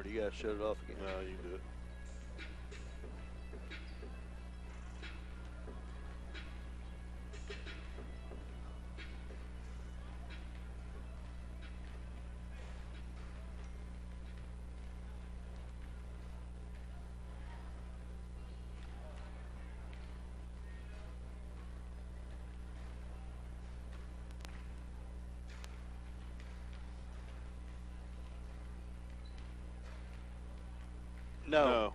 Or do you got to shut it off again? No, you do it. No. No.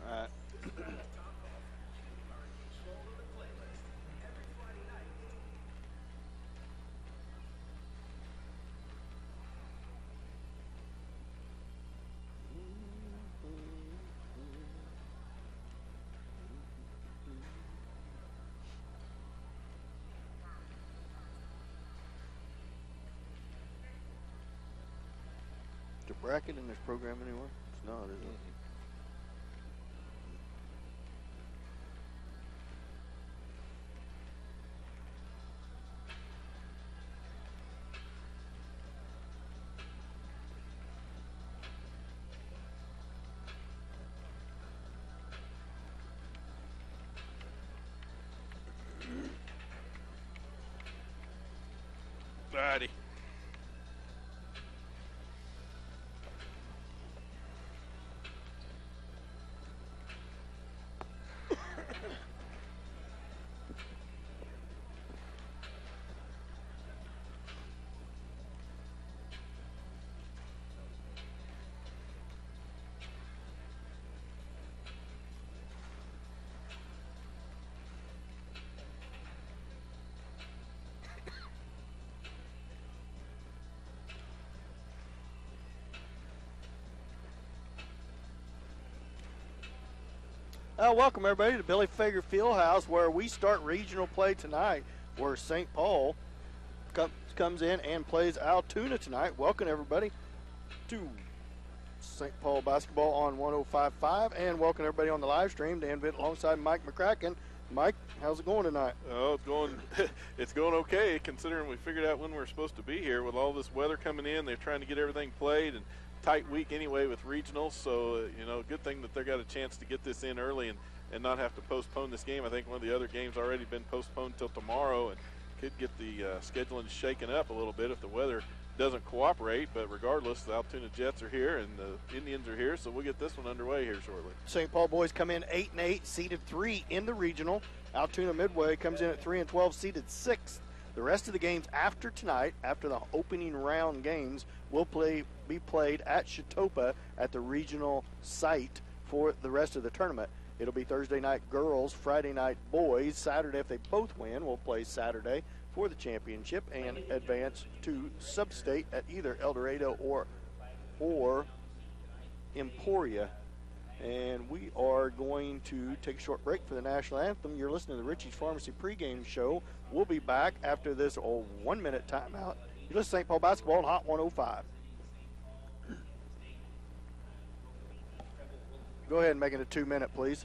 All right. Is there bracket in this program anywhere? It's not, is it? Righty. Welcome everybody to Billy Fager Fieldhouse, where we start regional play tonight, where St. Paul comes in and plays Altoona tonight. Welcome everybody to St. Paul basketball on 105.5, and welcome everybody on the live stream. Dan Vitt alongside Mike McCracken. Mike, how's it going tonight? Oh, it's going okay, considering we figured out when we're supposed to be here. With all this weather coming in, they're trying to get everything played, and tight week anyway with regionals. So, good thing that they got a chance to get this in early and not have to postpone this game. I think one of the other games already been postponed till tomorrow, and could get the scheduling shaken up a little bit if the weather doesn't cooperate. But regardless, the Altoona Jets are here and the Indians are here, so we'll get this one underway here shortly. St. Paul boys come in 8-8, seeded 3 in the regional. Altoona Midway comes in at 3-12, seeded 6th. The rest of the games after tonight, after the opening round games, will be played at Chitopa at the regional site for the rest of the tournament. It'll be Thursday night girls, Friday night boys. Saturday, if they both win, we'll play Saturday for the championship and advance to sub-state at either El Dorado or Emporia. And we are going to take a short break for the national anthem. You're listening to the Richie's Pharmacy pregame show. We'll be back after this 1-minute timeout. You listen to St. Paul basketball on Hot 105. Go ahead and make it a 2-minute, please.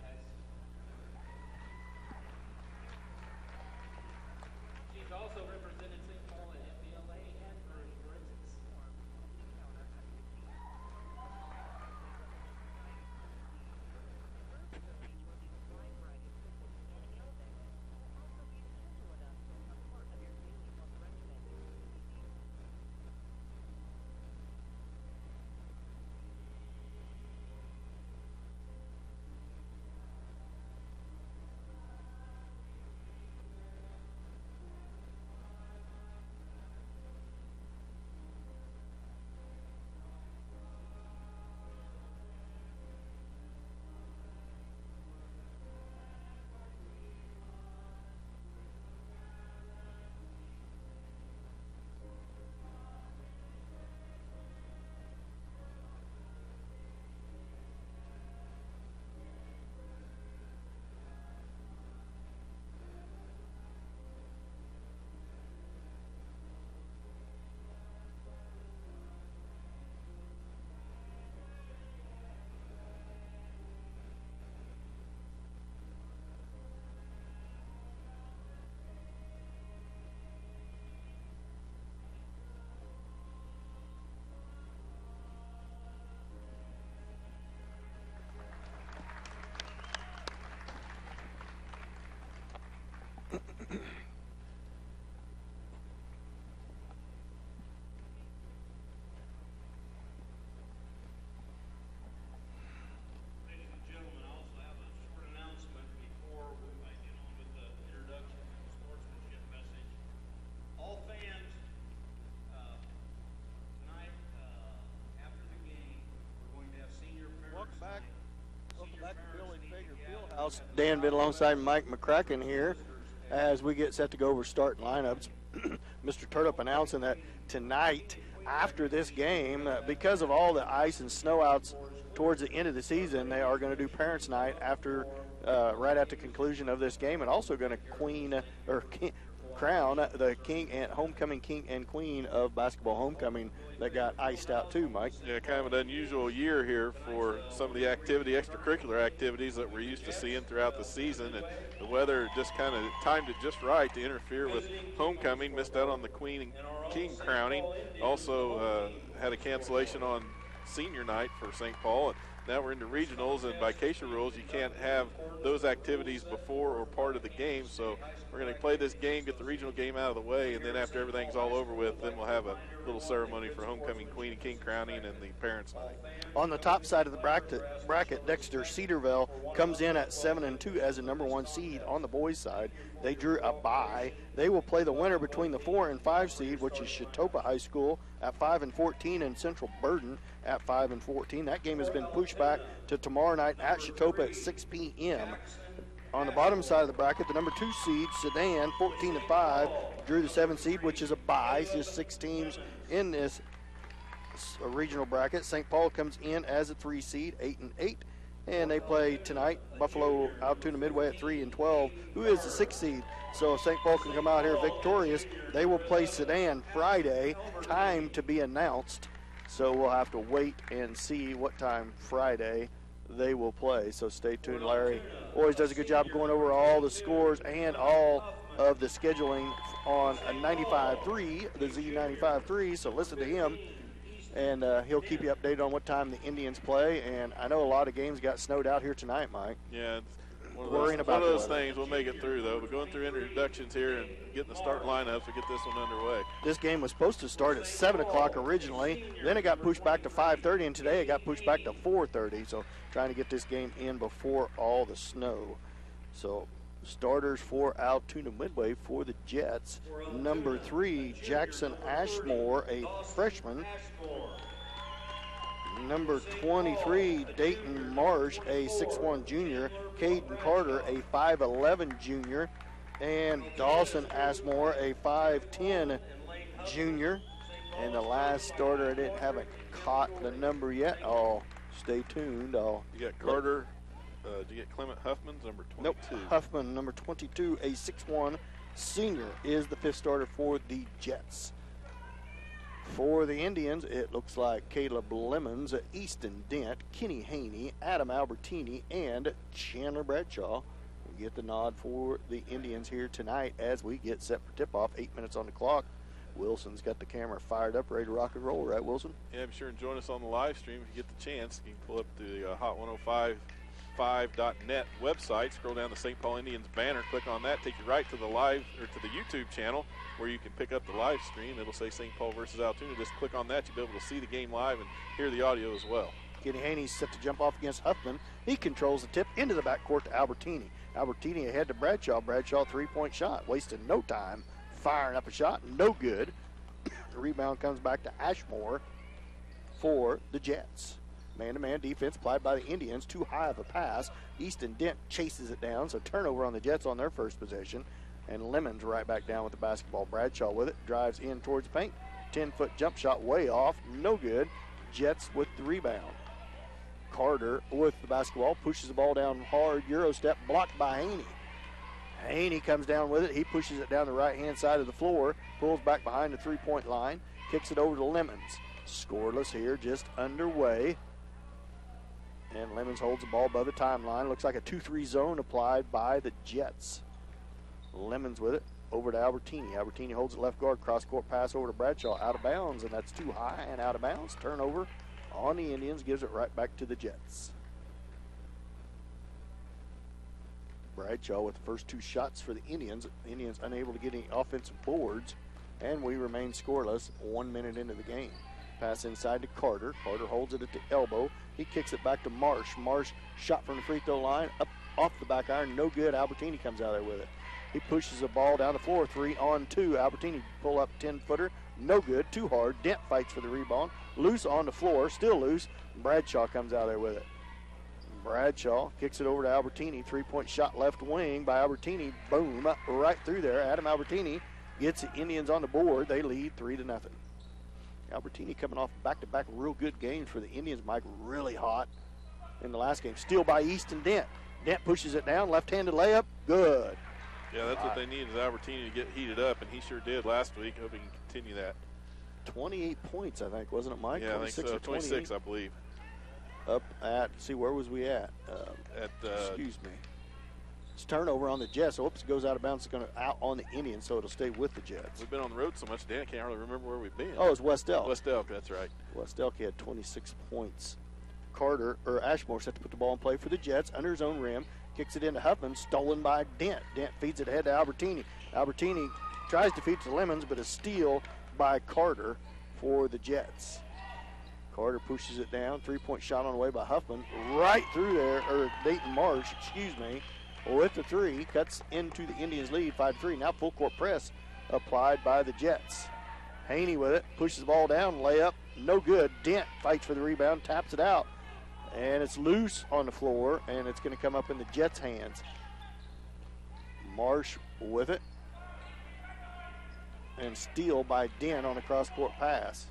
Dan been alongside Mike McCracken here as we get set to go over starting lineups. Mr. Turtup announcing that tonight, after this game, because of all the ice and snow outs towards the end of the season, they are going to do Parents' Night after, right at the conclusion of this game, and also going to crown the king and homecoming king and queen of basketball homecoming that got iced out too, Mike. Yeah, kind of an unusual year here for some of the extracurricular activities that we're used to seeing throughout the season, and the weather just kind of timed it just right to interfere with homecoming. Missed out on the queen and king crowning. Also had a cancellation on senior night for St. Paul. And now we're into regionals, and by CASA rules, you can't have those activities before or part of the game. So we're going to play this game, get the regional game out of the way, and then after everything's all over with, then we'll have a little ceremony for homecoming queen and king crowning and the Parents' Night. On the top side of the bracket, Dexter Cedarville comes in at 7-2 as a number 1 seed on the boys' side. They drew a bye. They will play the winner between the 4 and 5 seed, which is Chautauqua High School at 5-14 and Central Burden at 5-14. That game has been pushed back to tomorrow night at Chautauqua at 6 p.m. On the bottom side of the bracket, the number 2 seed, Sedan, 14-5, drew the 7 seed, which is a bye. Just 6 teams in this regional bracket. St. Paul comes in as a 3 seed, 8-8, and they play tonight Buffalo Altoona Midway at 3-12, who is the 6 seed. So if St. Paul can come out here victorious, they will play Sedan Friday, time to be announced. So we'll have to wait and see what time Friday they will play. So stay tuned. Larry always does a good job going over all the scores and all of the scheduling on a 95.3, the Z95.3. So listen to him, and he'll keep you updated on what time the Indians play. And I know a lot of games got snowed out here tonight, Mike. Yeah, it's one of those things. We'll make it through, though. But going through introductions here and getting the start lineups, we get this one underway. This game was supposed to start at 7 o'clock originally. Then it got pushed back to 5:30, and today it got pushed back to 4:30. So trying to get this game in before all the snow. So starters for Altoona Midway for the Jets. Number 3, Jackson Ashmore, a freshman. Number 23, Dayton Marsh, a 6'1 junior. Caden Carter, a 5'11 junior. And Dawson Ashmore, a 5'10 junior. And the last starter, I haven't caught the number yet. Oh, stay tuned. You got Carter. Did you get Clement Huffman's number 22? Nope. Huffman, number 22, a 6'1 senior, is the 5th starter for the Jets. For the Indians, it looks like Caleb Lemons, Easton Dent, Kenny Haney, Adam Albertini, and Chandler Bradshaw will get the nod for the Indians here tonight as we get set for tip-off. 8 minutes on the clock. Wilson's got the camera fired up, ready to rock and roll, right, Wilson? Yeah, be sure and join us on the live stream if you get the chance. You can pull up the Hot1055.net website, scroll down the St. Paul Indians banner, click on that, take you right to the live or to the YouTube channel where you can pick up the live stream. It'll say St. Paul versus Altoona. Just click on that. You'll be able to see the game live and hear the audio as well. Kenny Haney's set to jump off against Huffman. He controls the tip into the backcourt to Albertini. Albertini ahead to Bradshaw. Bradshaw three-point shot, wasting no time, firing up a shot, no good. The rebound comes back to Ashmore for the Jets. Man-to-man defense applied by the Indians. Too high of a pass. Easton Dent chases it down, so turnover on the Jets on their first possession. And Lemons right back down with the basketball. Bradshaw with it, drives in towards the paint. 10-foot jump shot way off, no good. Jets with the rebound. Carter with the basketball, pushes the ball down hard, Euro step, blocked by Haney. Haney comes down with it. He pushes it down the right-hand side of the floor, pulls back behind the three-point line, kicks it over to Lemons. Scoreless here, just underway. And Lemons holds the ball above the timeline. Looks like a 2-3 zone applied by the Jets. Lemons with it, over to Albertini. Albertini holds it left guard, cross-court pass over to Bradshaw, out of bounds, and that's too high and out of bounds. Turnover on the Indians, gives it right back to the Jets. Bradshaw with the first two shots for the Indians. Indians unable to get any offensive boards, and we remain scoreless 1 minute into the game. Pass inside to Carter. Carter holds it at the elbow. He kicks it back to Marsh. Marsh shot from the free throw line, up off the back iron, no good. Albertini comes out there with it. He pushes the ball down the floor, 3-on-2. Albertini pull up 10-footer, no good, too hard. Dent fights for the rebound, loose on the floor, still loose. Bradshaw comes out there with it. Bradshaw kicks it over to Albertini. 3-point shot left wing by Albertini. Boom, right through there. Adam Albertini gets the Indians on the board. They lead 3-0. Albertini coming off back-to-back real good games for the Indians. Mike really hot in the last game. Steal by Easton Dent. Dent pushes it down. Left-handed layup. Good. Yeah, that's what they need is Albertini to get heated up, and he sure did last week. Hope he can continue that. 28 points, I think, wasn't it, Mike? Yeah, I think so. 26, I believe. Up at, see, where was we at? Excuse me. It's turnover on the Jets. Oops, it goes out of bounds. It's going to out on the Indians, so it'll stay with the Jets. We've been on the road so much, Dan, I can't really remember where we've been. Oh, it's West Elk. West Elk, that's right. West Elk had 26 points. Ashmore set to put the ball in play for the Jets under his own rim. Kicks it into Huffman, stolen by Dent. Dent feeds it ahead to Albertini. Albertini tries to feed it to Lemons, but a steal by Carter for the Jets. Carter pushes it down. 3-point shot on the way by Huffman. Right through there, or Dayton Marsh, excuse me, with the three. Cuts into the Indians' lead, 5-3. Now full court press applied by the Jets. Haney with it, pushes the ball down, layup, no good. Dent fights for the rebound, taps it out. And it's loose on the floor, and it's going to come up in the Jets' hands. Marsh with it. And steal by Dent on a cross-court pass.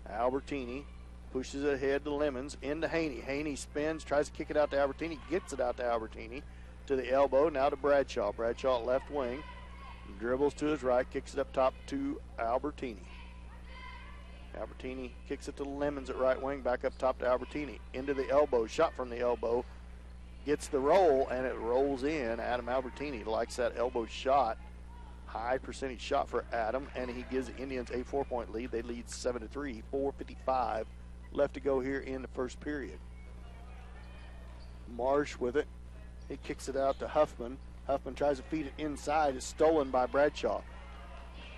Albertini pushes it ahead to Lemons, into Haney. Haney spins, tries to kick it out to Albertini, gets it out to Albertini. To the elbow, now to Bradshaw. Bradshaw left wing. Dribbles to his right, kicks it up top to Albertini. Albertini kicks it to Lemons at right wing, back up top to Albertini. Into the elbow, shot from the elbow. Gets the roll, and it rolls in. Adam Albertini likes that elbow shot. High percentage shot for Adam, and he gives the Indians a 4-point lead. They lead 7-3, 4:55 left to go here in the first period. Marsh with it. He kicks it out to Huffman. Huffman tries to feed it inside. It's stolen by Bradshaw.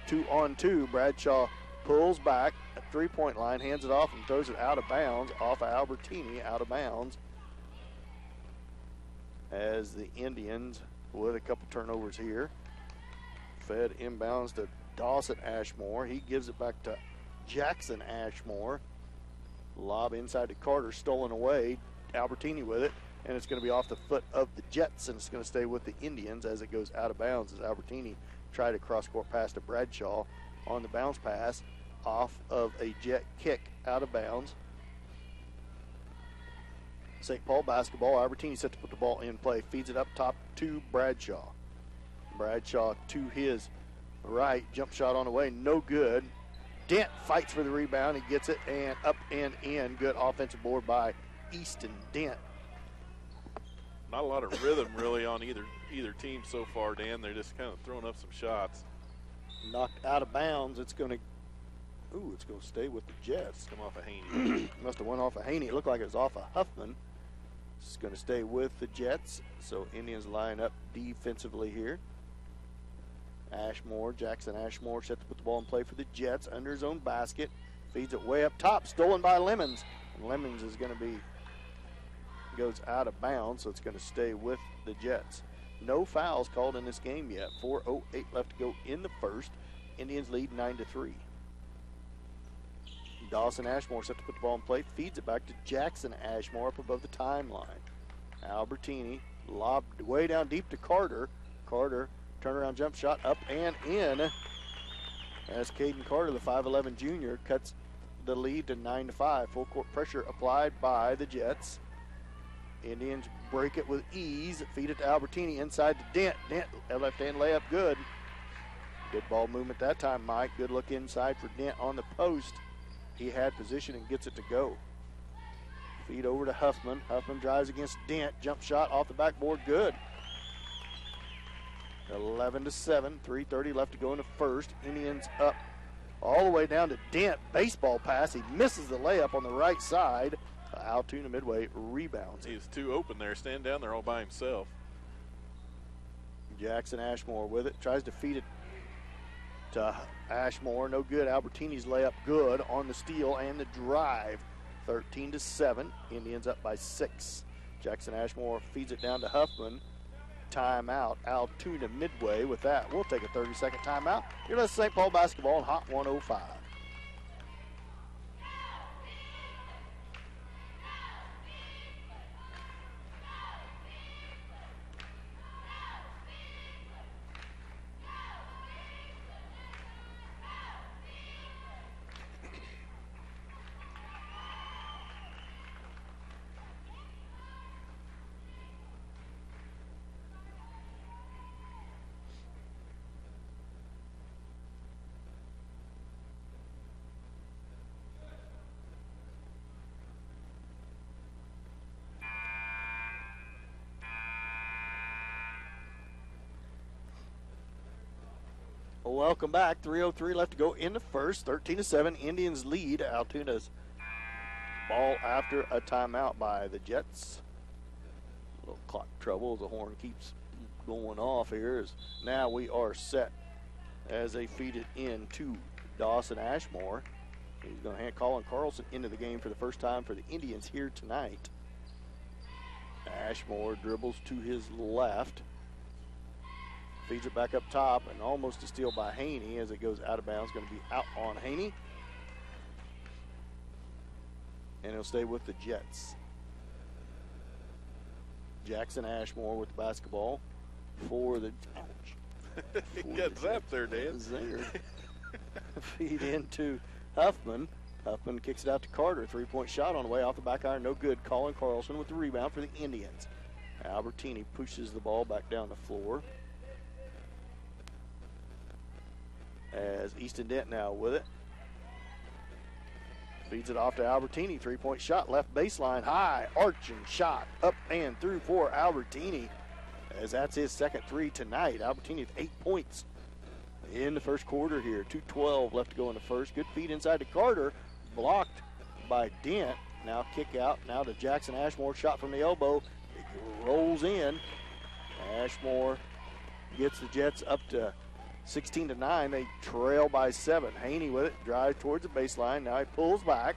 2-on-2. Bradshaw pulls back at 3-point line, hands it off, and throws it out of bounds, off of Albertini, out of bounds. As the Indians, with a couple turnovers here, fed inbounds to Dawson Ashmore. He gives it back to Jackson Ashmore. Lob inside to Carter, stolen away. Albertini with it, and it's going to be off the foot of the Jets, and it's going to stay with the Indians as it goes out of bounds as Albertini tried a cross-court pass to Bradshaw on the bounce pass off of a Jet kick out of bounds. St. Paul basketball. Albertini set to put the ball in play. Feeds it up top to Bradshaw. Bradshaw to his right. Jump shot on the way. No good. Dent fights for the rebound. He gets it and up and in. Good offensive board by Easton Dent. Not a lot of rhythm really on either team so far, Dan. They're just kind of throwing up some shots. Knocked out of bounds. It's going to stay with the Jets. Come off of Haney. Must have went off of Haney. It looked like it was off of Huffman. It's going to stay with the Jets. So Indians line up defensively here. Ashmore, Jackson Ashmore set to put the ball in play for the Jets under his own basket. Feeds it way up top, stolen by Lemons. And Lemons is going to goes out of bounds, so it's going to stay with the Jets. No fouls called in this game yet. 4:08 left to go in the first. Indians lead 9-3. Dawson Ashmore set to put the ball in play. Feeds it back to Jackson Ashmore up above the timeline. Albertini lobbed way down deep to Carter. Carter, turnaround jump shot up and in. As Caden Carter, the 5'11 junior, cuts the lead to 9-5. Full court pressure applied by the Jets. Indians break it with ease. Feed it to Albertini inside to Dent. Dent, left-hand layup, good. Good ball movement that time, Mike. Good look inside for Dent on the post. He had position and gets it to go. Feed over to Huffman. Huffman drives against Dent. Jump shot off the backboard, good. 11-7, 3:30 left to go in the first. Indians up all the way down to Dent. Baseball pass. He misses the layup on the right side. Altoona Midway rebounds. He's too open there. Stand down there all by himself. Jackson Ashmore with it. Tries to feed it to Ashmore. No good. Albertini's layup good on the steal and the drive. 13-7. Indians up by 6. Jackson Ashmore feeds it down to Huffman. Timeout. Altoona Midway with that. We'll take a 30-second timeout. You're listening to St. Paul basketball on Hot 105. Welcome back. 3:03 left to go in the first. 13-7. Indians lead. Altoona's ball after a timeout by the Jets. A little clock trouble. The horn keeps going off here. As now we are set as they feed it in to Dawson Ashmore. He's going to hand Colin Carlson into the game for the first time for the Indians here tonight. Ashmore dribbles to his left. Feeds it back up top, and almost a steal by Haney as it goes out of bounds. Going to be out on Haney. And he'll stay with the Jets. Jackson Ashmore with the basketball for the ouch. He got zapped there, Dan. Zinger. Feed into Huffman. Huffman kicks it out to Carter. 3-point shot on the way off the back iron. No good. Colin Carlson with the rebound for the Indians. Albertini pushes the ball back down the floor. As Easton Dent now with it. Feeds it off to Albertini. 3-point shot, left baseline, high, arching shot, up and through for Albertini. As that's his second three tonight. Albertini with 8 points in the first quarter here. 2:12 left to go in the first. Good feed inside to Carter. Blocked by Dent. Now kick out. Now to Jackson Ashmore. Shot from the elbow. It rolls in. Ashmore gets the Jets up to 16-9. They trail by 7. Haney with it. Drives towards the baseline. Now he pulls back.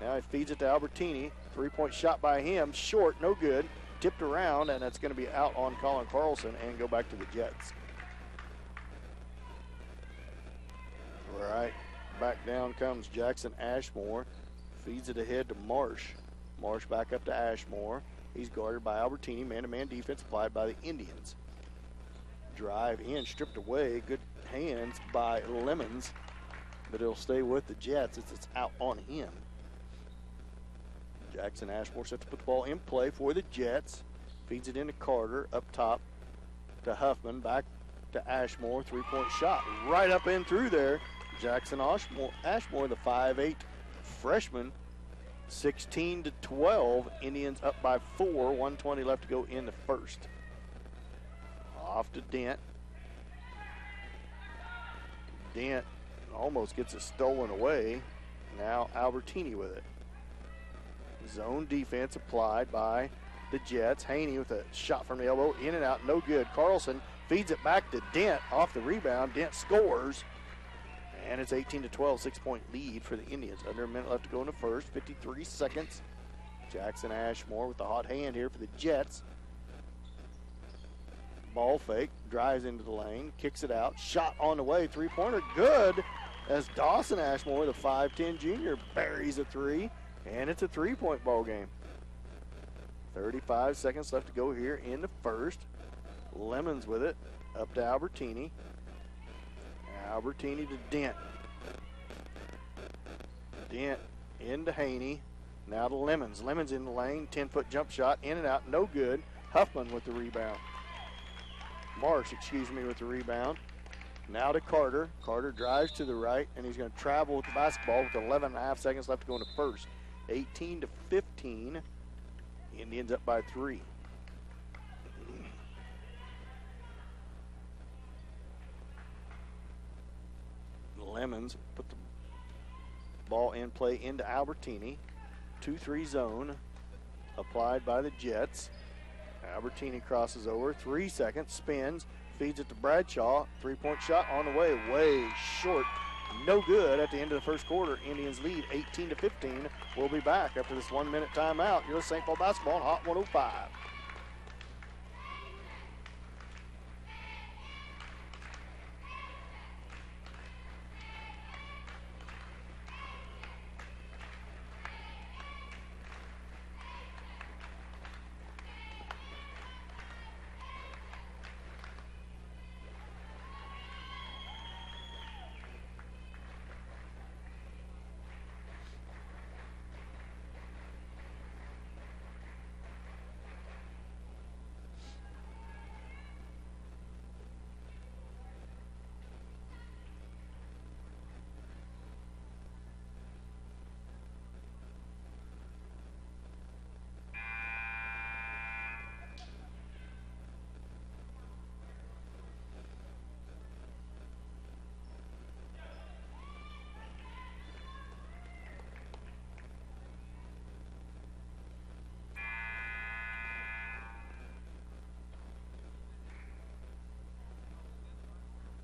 Now he feeds it to Albertini. 3-point shot by him. Short. No good. Tipped around, and it's going to be out on Colin Carlson and go back to the Jets. Right. Back down comes Jackson Ashmore. Feeds it ahead to Marsh. Marsh back up to Ashmore. He's guarded by Albertini. Man-to-man defense applied by the Indians. Drive in, stripped away. Good hands by Lemons, but it'll stay with the Jets as it's out on him. Jackson Ashmore set to put the ball in play for the Jets. Feeds it into Carter. Up top to Huffman. Back to Ashmore. 3-point shot. Right up and through there. Jackson Ashmore, the 5'8 freshman. 16-12. Indians up by 4. 1:20 left to go in the first. Off to Dent. Dent almost gets it stolen away. Now Albertini with it. Zone defense applied by the Jets. Haney with a shot from the elbow. In and out. No good. Carlson feeds it back to Dent off the rebound. Dent scores. And it's 18-12. 6-point lead for the Indians. Under a minute left to go in the first. 53 seconds. Jackson Ashmore with the hot hand here for the Jets. Ball fake. Drives into the lane. Kicks it out. Shot on the way. 3-pointer. Good. As Dawson Ashmore, the 5'10 junior, buries a three. And it's a 3-point ball game. 35 seconds left to go here in the first. Lemons with it. Up to Albertini. Albertini to Dent. Dent into Haney. Now to Lemons. Lemons in the lane. 10-foot jump shot. In and out. No good. Huffman with the rebound. Marsh, with the rebound. Now to Carter. Carter drives to the right, and he's going to travel with the basketball with 11.5 seconds left to go in the first. 18-15. Indians up by 3. Lemons put the ball in play into Albertini. 2-3 zone applied by the Jets. Albertini crosses over. 3 seconds. Spins. Feeds it to Bradshaw. 3-point shot on the way. Way short. No good at the end of the first quarter. Indians lead 18-15. We'll be back after this 1-minute timeout. You're St. Paul basketball on Hot 105.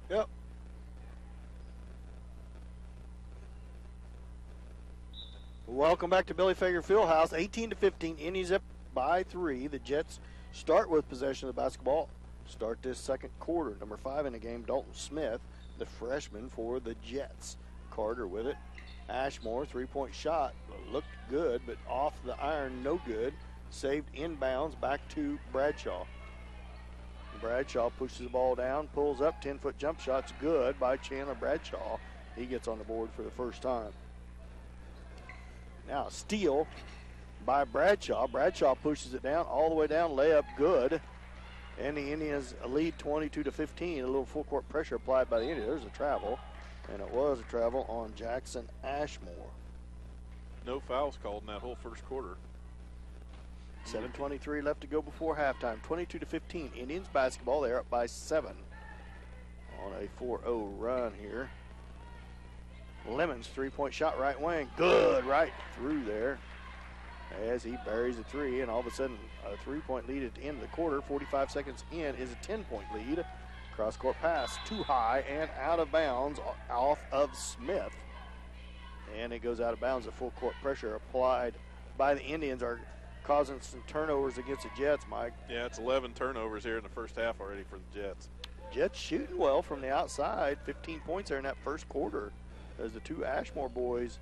Yep. Welcome back to Billy Fager Fieldhouse. 18-15. Indians up by 3. The Jets start with possession of the basketball. Start this second quarter. Number 5 in the game, Dalton Smith, the freshman for the Jets. Carter with it. Ashmore, three-point shot. Looked good, but off the iron, no good. Saved inbounds back to Bradshaw. Bradshaw pushes the ball down, pulls up, 10-foot jump shot's good by Chandler Bradshaw. He gets on the board for the first time. Now a steal by Bradshaw. Bradshaw pushes it down, all the way down, layup good. And the Indians lead 22-15. A little full court pressure applied by the Indians. There's a travel, and it was a travel on Jackson Ashmore. No fouls called in that whole first quarter. 7:23 left to go before halftime. 22-15. Indians basketball. They're up by 7 on a 4-0 run here. Lemons three-point shot right wing. Good right through there as he buries a three, and all of a sudden a three-point lead at the end of the quarter. 45 seconds in is a 10-point lead. Cross-court pass too high and out of bounds off of Smith. And it goes out of bounds. The full court pressure applied by the Indians are causing some turnovers against the Jets, Mike. Yeah, it's 11 turnovers here in the first half already for the Jets. Jets shooting well from the outside. 15 points there in that first quarter. There's the two Ashmore boys,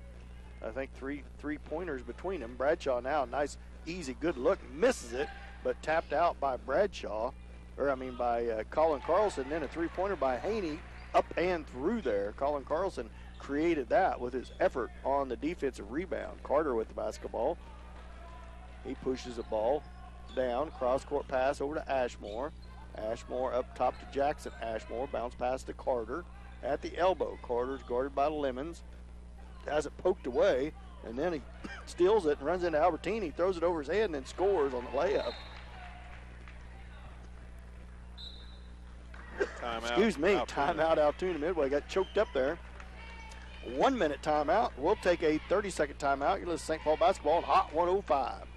I think three-pointers between them. Bradshaw now, nice, easy, good look. Misses it, but tapped out by Colin Carlson. Then a three-pointer by Haney up and through there. Colin Carlson created that with his effort on the defensive rebound. Carter with the basketball. He pushes the ball down, cross-court pass over to Ashmore. Ashmore up top to Jackson Ashmore. Bounce pass to Carter at the elbow. Carter's guarded by Lemons. Has it poked away, and then he steals it and runs into Albertini, throws it over his head, and then scores on the layup. Timeout. Excuse me, Altoona. timeout Altoona Midway. Got choked up there. 1 minute timeout. We'll take a 30-second timeout. You're listening to St. Paul basketball on Hot 105.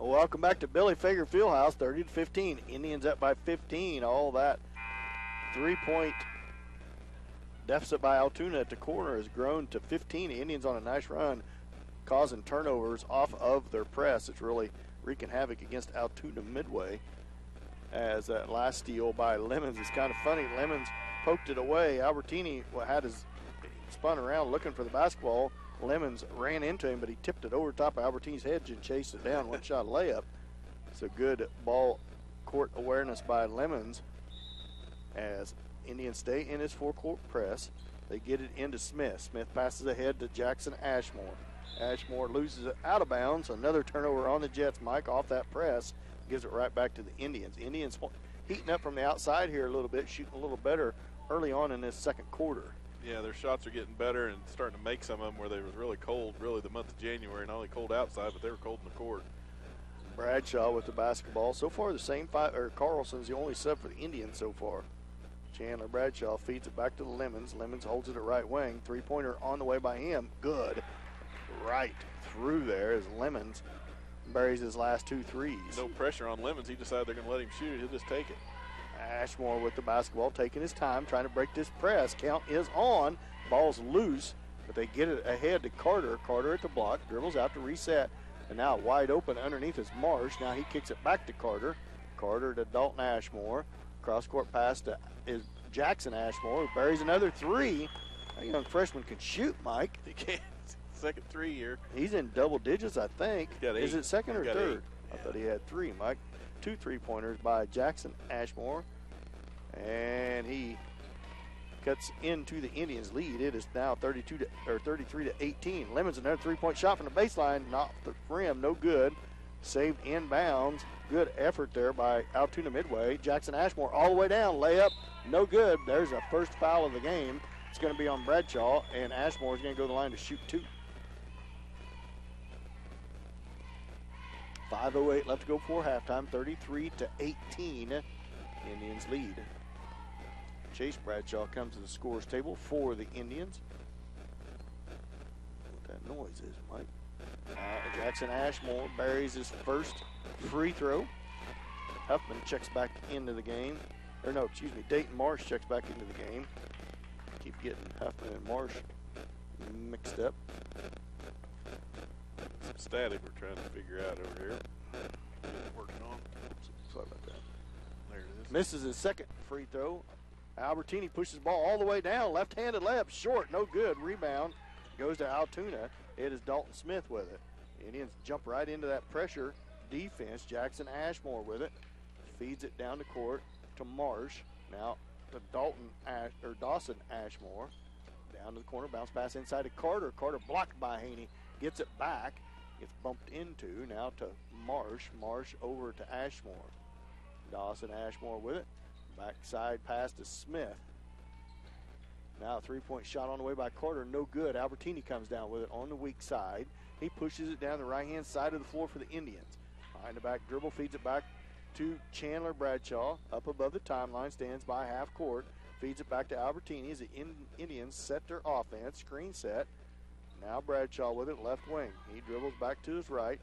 Welcome back to Billy Fager Fieldhouse, 30-15. Indians up by 15. All that three-point deficit by Altoona at the corner has grown to 15. The Indians on a nice run, causing turnovers off of their press. It's really wreaking havoc against Altoona Midway. As that last steal by Lemons is kind of funny. Lemons poked it away. Albertini had his spun around looking for the basketball. Lemons ran into him, but he tipped it over top of Albertini's head and chased it down. One shot layup. It's a good ball court awareness by Lemons as Indians stay in his four-court press. They get it into Smith. Smith passes ahead to Jackson Ashmore. Ashmore loses it out of bounds. Another turnover on the Jets, Mike, off that press. Gives it right back to the Indians. Indians heating up from the outside here a little bit, shooting a little better early on in this second quarter. Yeah, their shots are getting better and starting to make some of them where they was really cold, really the month of January. Not only cold outside, but they were cold in the court. Bradshaw with the basketball. So far, the same five. Carlson's the only sub for the Indians so far. Chandler Bradshaw feeds it back to the Lemons. Lemons holds it at right wing. Three-pointer on the way by him. Good. Right through there as Lemons buries his last two threes. No pressure on Lemons. He decided they're going to let him shoot. He'll just take it. Ashmore with the basketball, taking his time, trying to break this press. Count is on. Ball's loose, but they get it ahead to Carter. Carter at the block, dribbles out to reset, and now wide open underneath is Marsh. Now he kicks it back to Carter. Carter to Dalton Ashmore. Cross-court pass to Jackson Ashmore, who buries another three. A young freshman can shoot, Mike. He can't. Second three here. He's in double digits, I think. Got 8. Is it second or Got third? 8. I thought he had 3, Mike. 2 3-pointers by Jackson Ashmore. And he cuts into the Indians' lead. It is now 33 to 18. Lemons another three-point shot from the baseline, not the rim, no good. Saved inbounds. Good effort there by Altoona Midway. Jackson Ashmore all the way down, layup, no good. There's a first foul of the game. It's going to be on Bradshaw, and Ashmore is going to go to the line to shoot 2. 5:08 left to go before halftime. 33 to 18. Indians lead. Chase Bradshaw comes to the scorer's table for the Indians. What that noise is, Mike. Jackson Ashmore buries his first free throw. Huffman checks back into the game. Dayton Marsh checks back into the game. Keep getting Huffman and Marsh mixed up. Some static we're trying to figure out over here. Working on. Sorry about that. There it is. Misses his second free throw. Albertini pushes the ball all the way down. Left-handed layup, short, no good. Rebound goes to Altoona. It is Dalton Smith with it. The Indians jump right into that pressure defense. Jackson Ashmore with it. Feeds it down the court to Marsh. Now to Dawson Ashmore. Down to the corner, bounce pass inside to Carter. Carter blocked by Haney. Gets it back. Gets bumped into. Now to Marsh. Marsh over to Ashmore. Dawson Ashmore with it. Backside pass to Smith. Now a three-point shot on the way by Carter. No good. Albertini comes down with it on the weak side. He pushes it down the right-hand side of the floor for the Indians. Behind the back dribble, feeds it back to Chandler Bradshaw. Up above the timeline, stands by half court. Feeds it back to Albertini as the Indians set their offense. Screen set. Now Bradshaw with it, left wing. He dribbles back to his right.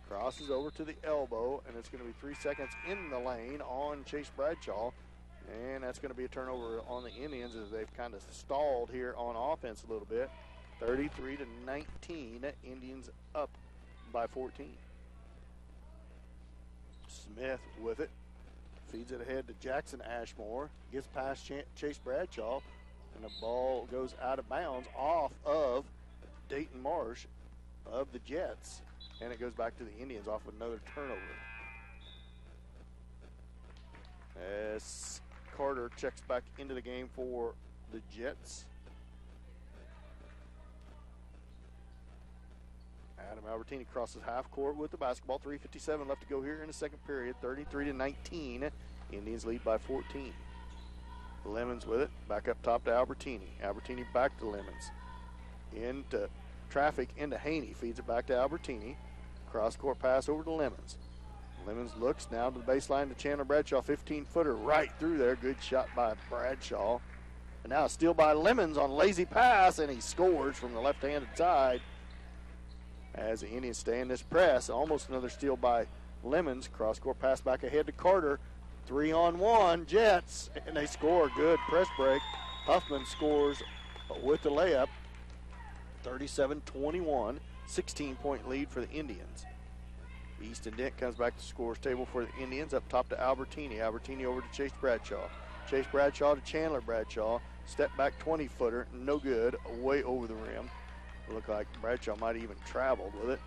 Crosses over to the elbow, and it's going to be 3 seconds in the lane on Chase Bradshaw. And that's going to be a turnover on the Indians as they've kind of stalled here on offense a little bit. 33 to 19, Indians up by 14. Smith with it. Feeds it ahead to Jackson Ashmore. Gets past Chase Bradshaw. And the ball goes out of bounds off of Dayton Marsh of the Jets. And it goes back to the Indians off another turnover. As Carter checks back into the game for the Jets. Adam Albertini crosses half court with the basketball. 3:57 left to go here in the second period. 33 to 19. Indians lead by 14. Lemons with it. Back up top to Albertini. Albertini back to Lemons. Into traffic into Haney. Feeds it back to Albertini. Cross court pass over to Lemons. Lemons looks now to the baseline to Chandler Bradshaw. 15-footer right through there. Good shot by Bradshaw. And now a steal by Lemons on lazy pass, and he scores from the left-handed side. As the Indians stay in this press, almost another steal by Lemons. Cross court pass back ahead to Carter. 3-on-1 Jets, and they score. Good press break. Huffman scores with the layup. 37-21, 16-point lead for the Indians. Easton Dent comes back to the scorer's table for the Indians. Up top to Albertini. Albertini over to Chase Bradshaw. Chase Bradshaw to Chandler Bradshaw. Step back 20-footer, no good, way over the rim. Looked like Bradshaw might have even traveled with it.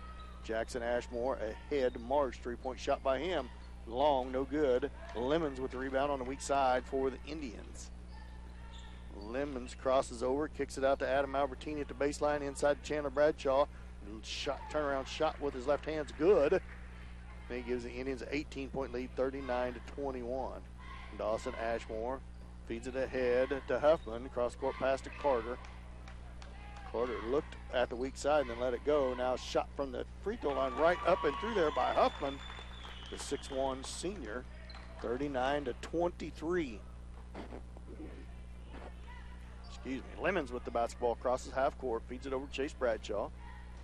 Jackson Ashmore ahead to Marsh. Three-point shot by him. Long, no good. Lemons with the rebound on the weak side for the Indians. Lemons crosses over, kicks it out to Adam Albertini at the baseline inside Chandler Bradshaw. Turnaround shot with his left hand's good. And he gives the Indians an 18-point lead, 39-21. Dawson Ashmore feeds it ahead to Huffman. Cross-court pass to Carter. Carter looked at the weak side and then let it go. Now shot from the free throw line right up and through there by Huffman, the 6'1 senior. 39-23. Excuse me. Lemons with the basketball, crosses half court, feeds it over to Chase Bradshaw.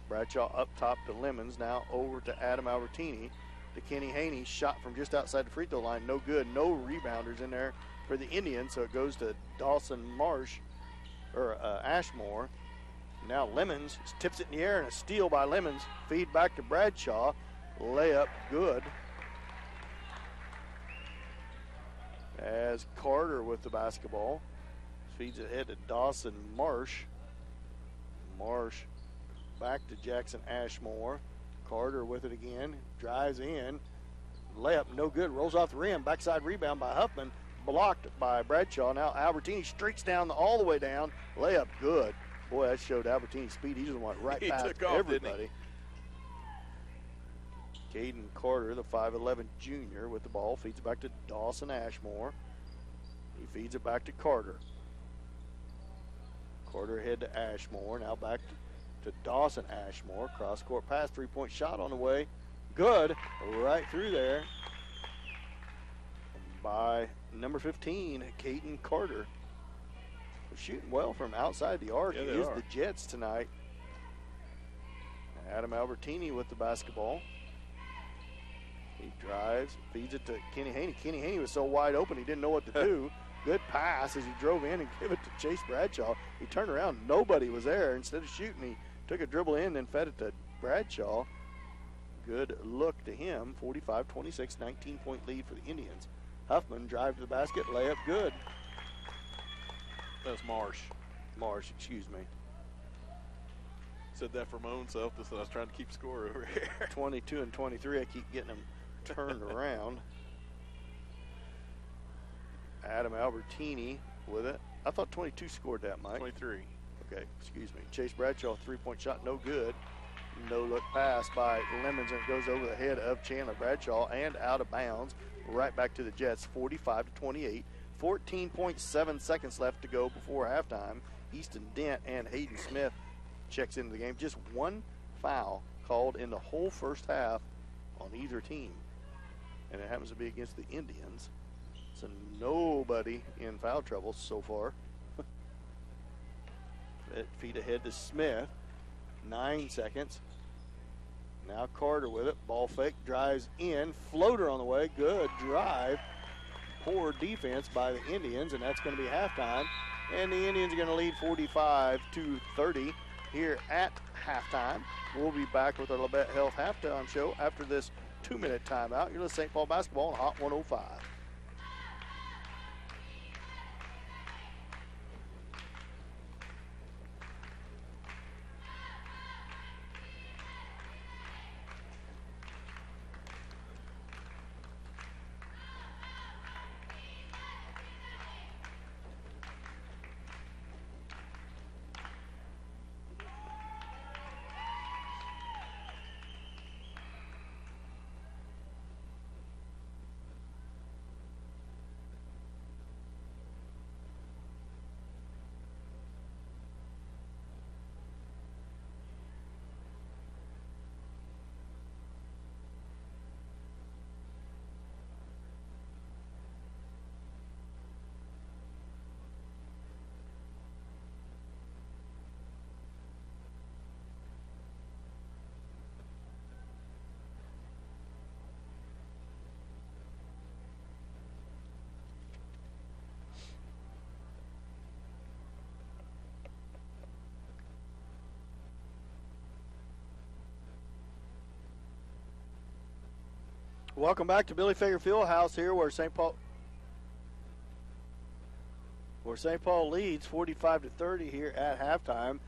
Bradshaw up top to Lemons, now over to Adam Albertini. To Kenny Haney, shot from just outside the free throw line, no good. No rebounders in there for the Indians, so it goes to Dawson Ashmore. Now Lemons tips it in the air, and a steal by Lemons. Feed back to Bradshaw. Layup good. As Carter with the basketball. Feeds it ahead to Dawson Marsh. Marsh back to Jackson Ashmore. Carter with it again. Drives in. Layup no good. Rolls off the rim. Backside rebound by Huffman. blocked by Bradshaw. Now Albertini streaks down all the way down. Layup good. Boy, that showed Albertini's speed. He just went right He past took off, everybody. Caden Carter, the 5'11 junior, with the ball. Feeds it back to Dawson Ashmore. He feeds it back to Carter. Carter ahead to Ashmore. Now back to Dawson Ashmore. Cross-court pass, three-point shot on the way. Good. Right through there by number 15, Caden Carter. They're shooting well from outside the arc. Yeah, It is the Jets tonight. Adam Albertini with the basketball. He drives, feeds it to Kenny Haney. Kenny Haney was so wide open he didn't know what to do. Good pass as he drove in and gave it to Chase Bradshaw. He turned around, nobody was there. Instead of shooting, he took a dribble in, then fed it to Bradshaw. Good look to him. 45-26, 19-point lead for the Indians. Huffman drive to the basket, layup good. That's Marsh. Marsh, excuse me. Said that for my own self, just that I was trying to keep score over here. 22 and 23, I keep getting them turned around. Adam Albertini with it. I thought 22 scored that, Mike. 23. Okay, excuse me. Chase Bradshaw, three-point shot, no good. No-look pass by Lemons, and it goes over the head of Chandler Bradshaw and out of bounds. Right back to the Jets, 45-28. 14.7 seconds left to go before halftime. Easton Dent and Hayden Smith checks into the game. Just one foul called in the whole first half on either team. And it happens to be against the Indians. So nobody in foul trouble so far. Feet ahead to Smith. 9 seconds. Now Carter with it. Ball fake, drives in. Floater on the way. Good drive. Poor defense by the Indians, and that's going to be halftime. And the Indians are going to lead 45-30 here at halftime. We'll be back with our Labette Health halftime show after this 2-minute timeout. You're listening to St. Paul basketball on Hot 105. Welcome back to Billy Fager Fieldhouse here where St. Paul leads 45-30 here at halftime.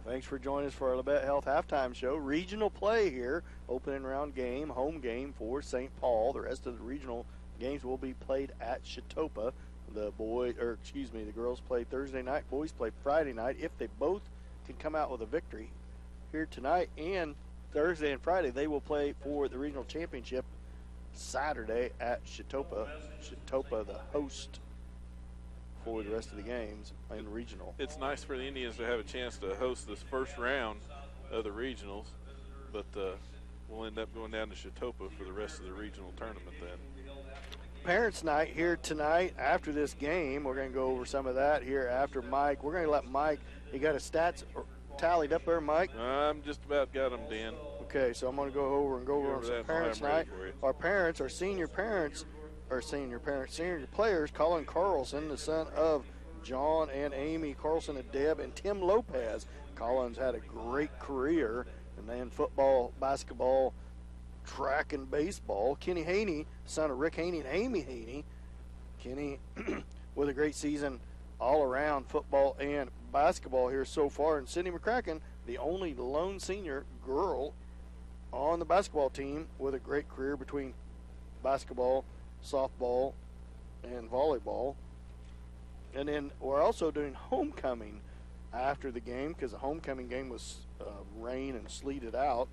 Thanks for joining us for our Labette Health halftime show. Regional play here, opening round game, home game for St. Paul. The rest of the regional games will be played at Chetopa. The girls play Thursday night, boys play Friday night. If they both can come out with a victory here tonight and Thursday and Friday, they will play for the regional championship Saturday at Chetopa. Chetopa, the host for the rest of the games in regional. It's nice for the Indians to have a chance to host this first round of the regionals, but we'll end up going down to Chetopa for the rest of the regional tournament then. Parents' night here tonight after this game. We're going to go over some of that here after Mike. We're going to let Mike, he got his stats tallied up there, Mike? I'm just about got them, Dan. Okay, so I'm going to go over on some parents' night. Our parents, our senior players, Colin Carlson, the son of John and Amy Carlson and Deb and Tim Lopez. Colin's had a great career, and then football, basketball, track, and baseball. Kenny Haney, son of Rick Haney and Amy Haney. Kenny with a great season all around football and basketball here so far. And Sydney McCracken, the only lone senior girl on the basketball team with a great career between basketball, softball, and volleyball. And then we're also doing homecoming after the game because the homecoming game was rain and sleeted out,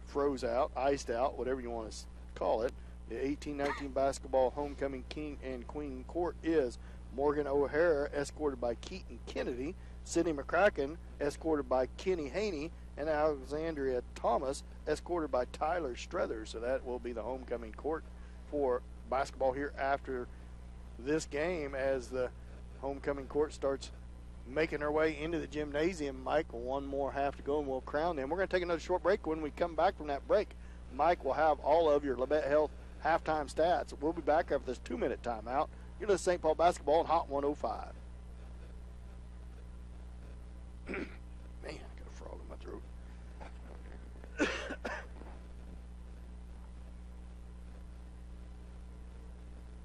froze out, iced out, whatever you want to call it. The 18-19 basketball homecoming king and queen court is Morgan O'Hara, escorted by Keaton Kennedy, Sydney McCracken, escorted by Kenny Haney, and Alexandria Thomas, escorted by Tyler Struthers. So that will be the homecoming court for basketball here after this game as the homecoming court starts making their way into the gymnasium. Mike, one more half to go and we'll crown them. We're going to take another short break. When we come back from that break, Mike will have all of your Labette Health halftime stats. We'll be back after this 2-minute timeout. You're to St. Paul basketball on Hot 105. Man, I got a frog in my throat.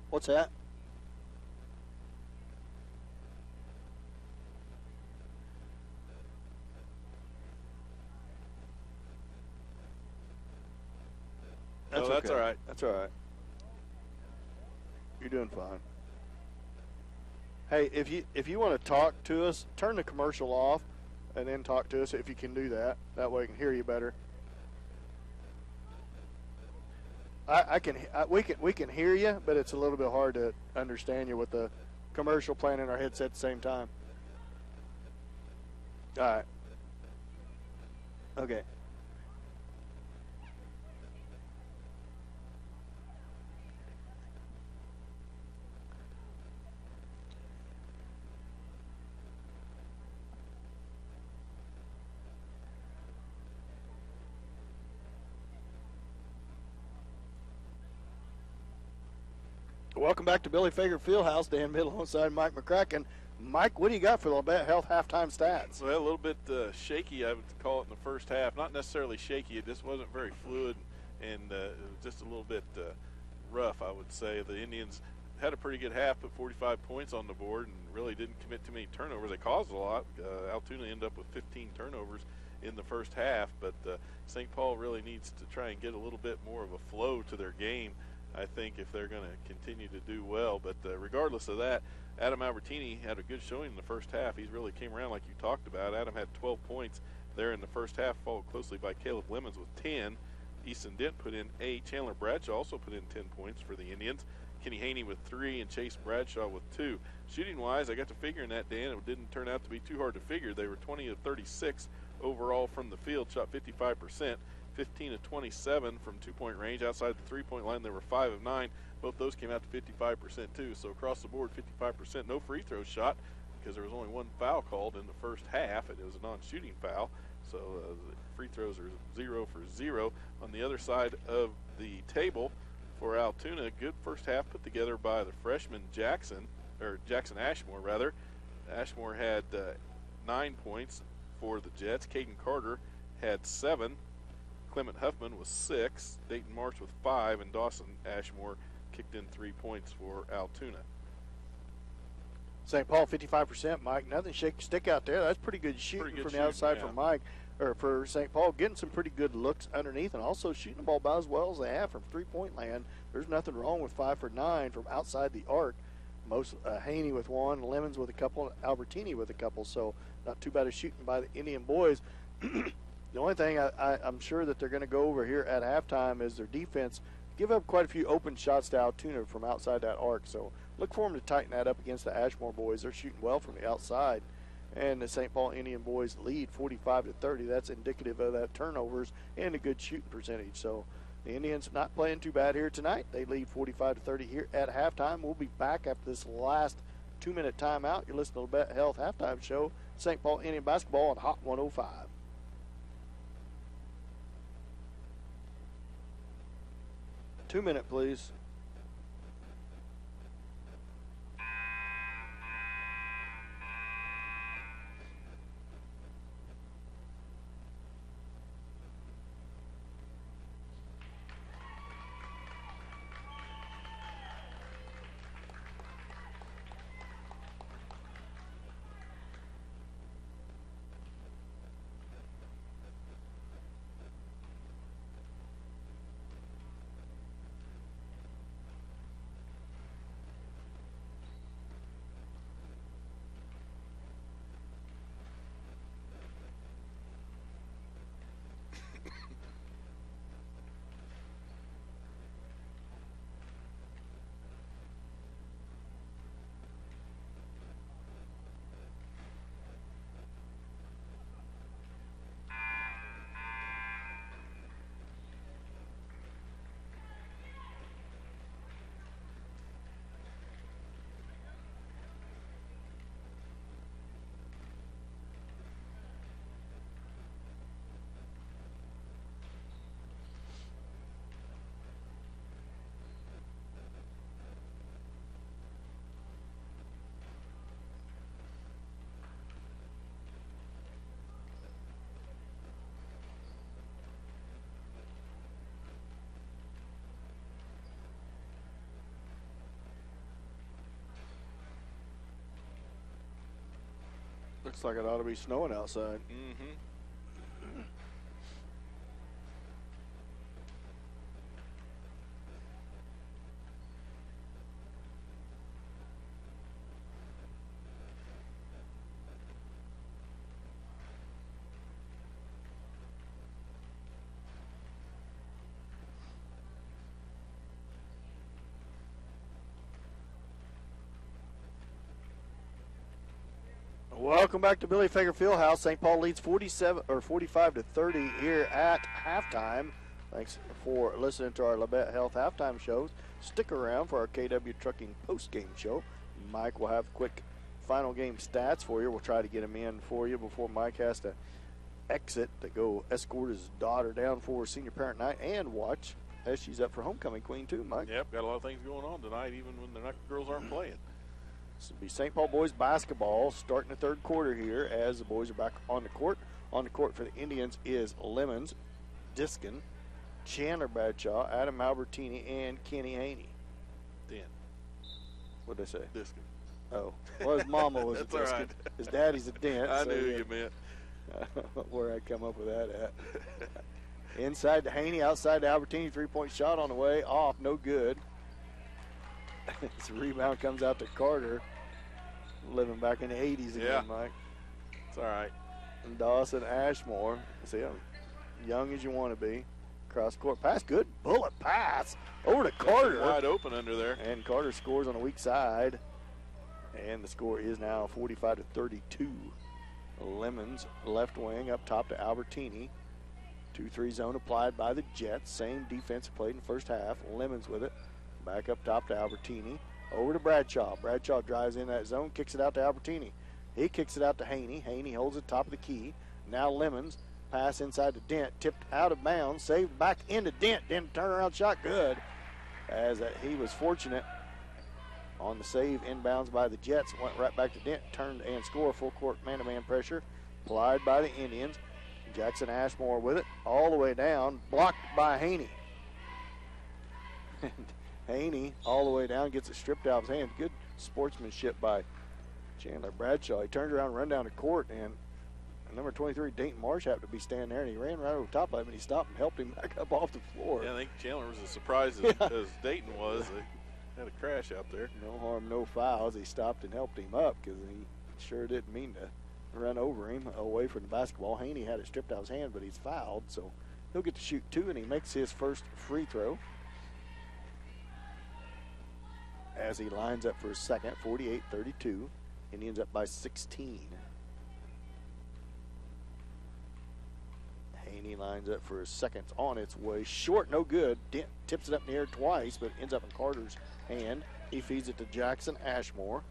What's that? No, that's okay. all right. That's all right. You're doing fine. Hey, if you want to talk to us, turn the commercial off and then talk to us if you can do that. That way we can hear you better. We can hear you, but it's a little bit hard to understand you with the commercial playing in our headset at the same time. All right. Okay. Welcome back to Billy Fager Fieldhouse. Dan Middle alongside Mike McCracken. Mike, what do you got for the Labette Health halftime stats? Well, a little bit shaky, I would call it, in the first half. Not necessarily shaky. It just wasn't very fluid and it was just a little bit rough, I would say. The Indians had a pretty good half, put 45 points on the board, and really didn't commit too many turnovers. They caused a lot. Altoona ended up with 15 turnovers in the first half, but St. Paul really needs to try and get a little bit more of a flow to their game, I think, if they're going to continue to do well. But regardless of that, Adam Albertini had a good showing in the first half. He really came around like you talked about. Adam had 12 points there in the first half, followed closely by Caleb Lemons with 10. Easton Dent put in 8. Chandler Bradshaw also put in 10 points for the Indians. Kenny Haney with 3 and Chase Bradshaw with 2. Shooting-wise, I got to figuring that, Dan. It didn't turn out to be too hard to figure. They were 20 of 36 overall from the field, shot 55%. 15 of 27 from two-point range. Outside the three-point line, they were 5 of 9. Both those came out to 55% too. So across the board, 55%. No free throws shot because there was only one foul called in the first half. It was a non-shooting foul. So the free throws are 0 for 0. On the other side of the table for Altoona, good first half put together by the freshman Jackson Ashmore rather. Ashmore had 9 points for the Jets. Caden Carter had 7. Clement Huffman was 6, Dayton Marsh with 5, and Dawson Ashmore kicked in 3 points for Altoona. St. Paul 55%, Mike. Nothing shake stick out there. That's pretty good shooting from the outside for Mike, or for St. Paul, getting some pretty good looks underneath, and also shooting the ball about as well as they have from three-point land. There's nothing wrong with 5 for 9 from outside the arc. Most Haney with 1, Lemons with a couple, and Albertini with a couple. So not too bad a shooting by the Indian boys. The only thing I'm sure that they're going to go over here at halftime is their defense. Give up quite a few open shots to Altoona from outside that arc. So look for them to tighten that up against the Ashmore boys. They're shooting well from the outside. And the St. Paul Indian boys lead 45-30. That's indicative of that turnovers and a good shooting percentage. So the Indians not playing too bad here tonight. They lead 45-30 here at halftime. We'll be back after this last 2-minute timeout. You're listening to the Bet Health Halftime Show. St. Paul Indian basketball on Hot 105. 2-minute, please. Looks like it ought to be snowing outside. Mm-hmm. Welcome back to Billy Fager Fieldhouse. St. Paul leads 45 to 30 here at halftime. Thanks for listening to our Labette Health halftime shows. Stick around for our KW Trucking post-game show. Mike will have quick final game stats for you. We'll try to get them in for you before Mike has to exit to go escort his daughter down for senior parent night and watch as she's up for homecoming queen too, Mike. Yep, got a lot of things going on tonight, even when the girls aren't playing. This will be St. Paul boys basketball starting the third quarter here as the boys are back on the court. On the court for the Indians is Lemons, Diskin, Chandler Bradshaw, Adam Albertini, and Kenny Haney. Dan. What'd I say? Diskin. Oh. Well, his mama was a That's all Diskin. right. His daddy's a Dent. I so knew you meant. where I come up with that at. Inside to Haney, outside to Albertini. Three-point shot on the way. Off, no good. This rebound comes out to Carter. Living back in the 80s again, Mike. It's all right. And Dawson Ashmore. See how young as you want to be. Cross court pass. Good bullet pass over to Carter. Wide open under there. And Carter scores on the weak side. And the score is now 45 to 32. Lemons left wing up top to Albertini. 2-3 zone applied by the Jets. Same defense played in the first half. Lemons with it. Back up top to Albertini. Over to Bradshaw. Bradshaw drives in that zone, kicks it out to Albertini. He kicks it out to Haney. Haney holds it top of the key. Now Lemons. Pass inside to Dent. Tipped out of bounds. Saved back into Dent. Dent turnaround shot good. As he was fortunate on the save inbounds by the Jets. Went right back to Dent. Turned and scored. Full court man-to-man pressure. Applied by the Indians. Jackson Ashmore with it. All the way down. Blocked by Haney. Haney all the way down, gets it stripped out of his hand. Good sportsmanship by Chandler Bradshaw. He turned around and run down the court, and number 23, Dayton Marsh, happened to be standing there, and he ran right over top of him, and he stopped and helped him back up off the floor. Yeah, I think Chandler was as surprised as Dayton was. They had a crash out there. No harm, no fouls. He stopped and helped him up because he sure didn't mean to run over him away from the basketball. Haney had it stripped out of his hand, but he's fouled, so he'll get to shoot two, and he makes his first free throw. As he lines up for his second, 48-32. Indians up by 16. Haney lines up for his second on its way. Short, no good. Dent tips it up in the air twice, but ends up in Carter's hand. He feeds it to Jackson Ashmore.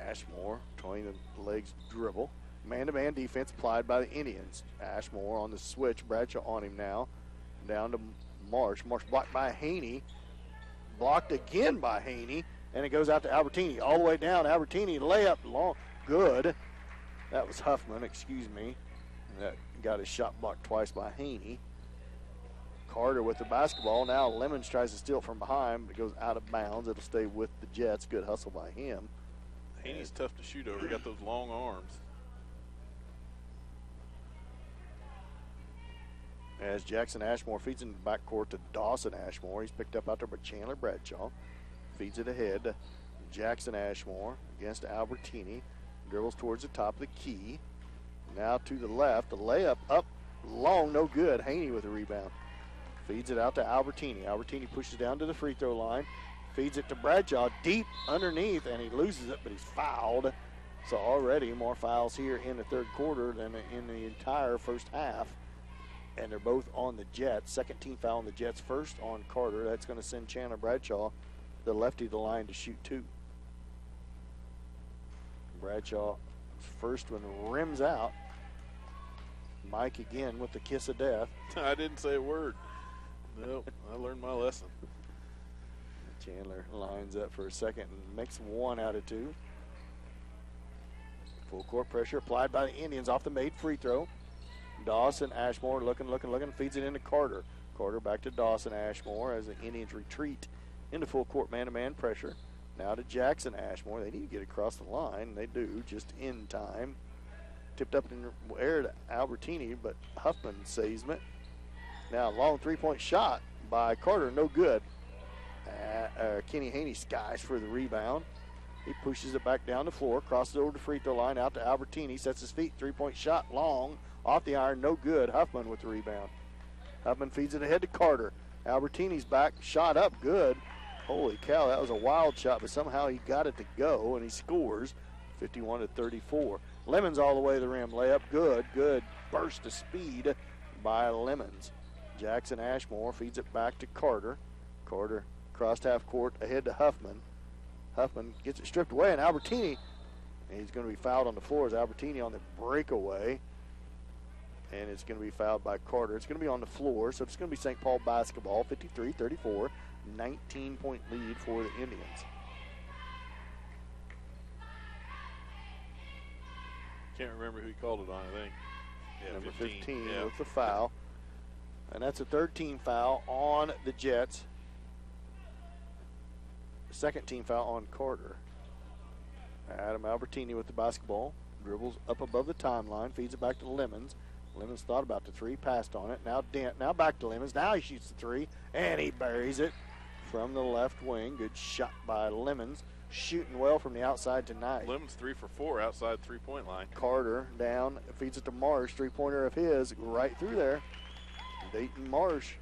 Ashmore trying the legs dribble. Man-to-man defense applied by the Indians. Ashmore on the switch. Bradshaw on him now. Down to Marsh. Marsh blocked by Haney. Blocked again by Haney, and it goes out to Albertini. All the way down, Albertini, layup, long, good. That was Huffman, excuse me. That got his shot blocked twice by Haney. Carter with the basketball. Now Lemons tries to steal it from behind, but it goes out of bounds. It'll stay with the Jets. Good hustle by him. Haney's tough to shoot over. He got those long arms. As Jackson Ashmore feeds in the backcourt to Dawson Ashmore. He's picked up out there by Chandler Bradshaw. Feeds it ahead to Jackson Ashmore against Albertini. Dribbles towards the top of the key. Now to the left. The layup up long, no good. Haney with the rebound. Feeds it out to Albertini. Albertini pushes down to the free throw line. Feeds it to Bradshaw deep underneath, and he loses it, but he's fouled. So already more fouls here in the third quarter than in the entire first half. And they're both on the Jets. Second team foul on the Jets, first on Carter. That's going to send Chandler Bradshaw, the lefty, the line to shoot two. Bradshaw, first one rims out. Mike again with the kiss of death. I didn't say a word. Nope, I learned my lesson. Chandler lines up for a second and makes one out of two. Full court pressure applied by the Indians off the made free throw. Dawson Ashmore looking, feeds it into Carter. Carter back to Dawson Ashmore as the Indians retreat into full court man-to-man pressure. Now to Jackson Ashmore. They need to get across the line. They do, just in time. Tipped up in the air to Albertini, but Huffman saves it. Now, long three-point shot by Carter, no good. Kenny Haney skies for the rebound. He pushes it back down the floor, crosses over the free throw line, out to Albertini, sets his feet, three-point shot, long, off the iron, no good. Huffman with the rebound. Huffman feeds it ahead to Carter. Albertini's back, shot up, good. Holy cow, that was a wild shot, but somehow he got it to go, and he scores 51-34. Lemons all the way to the rim, layup, good burst of speed by Lemons. Jackson Ashmore feeds it back to Carter. Carter crossed half court ahead to Huffman. Huffman gets it stripped away, and Albertini, and he's going to be fouled on the floor as Albertini on the breakaway. And it's going to be fouled by Carter. It's going to be on the floor, so it's going to be St. Paul basketball, 53-34, 19-point lead for the Indians. Can't remember who he called it on, I think. Yeah, Number 15 with the foul. And that's a third-team foul on the Jets. Second-team foul on Carter. Adam Albertini with the basketball. Dribbles up above the timeline, feeds it back to Lemons. Lemons thought about the three, passed on it. Now Dent, now back to Lemons. Now he shoots the three, and he buries it from the left wing. Good shot by Lemons. Shooting well from the outside tonight. Lemons 3 for 4 outside three-point line. Carter down, feeds it to Marsh. Three-pointer of his, right through there. Dayton Marsh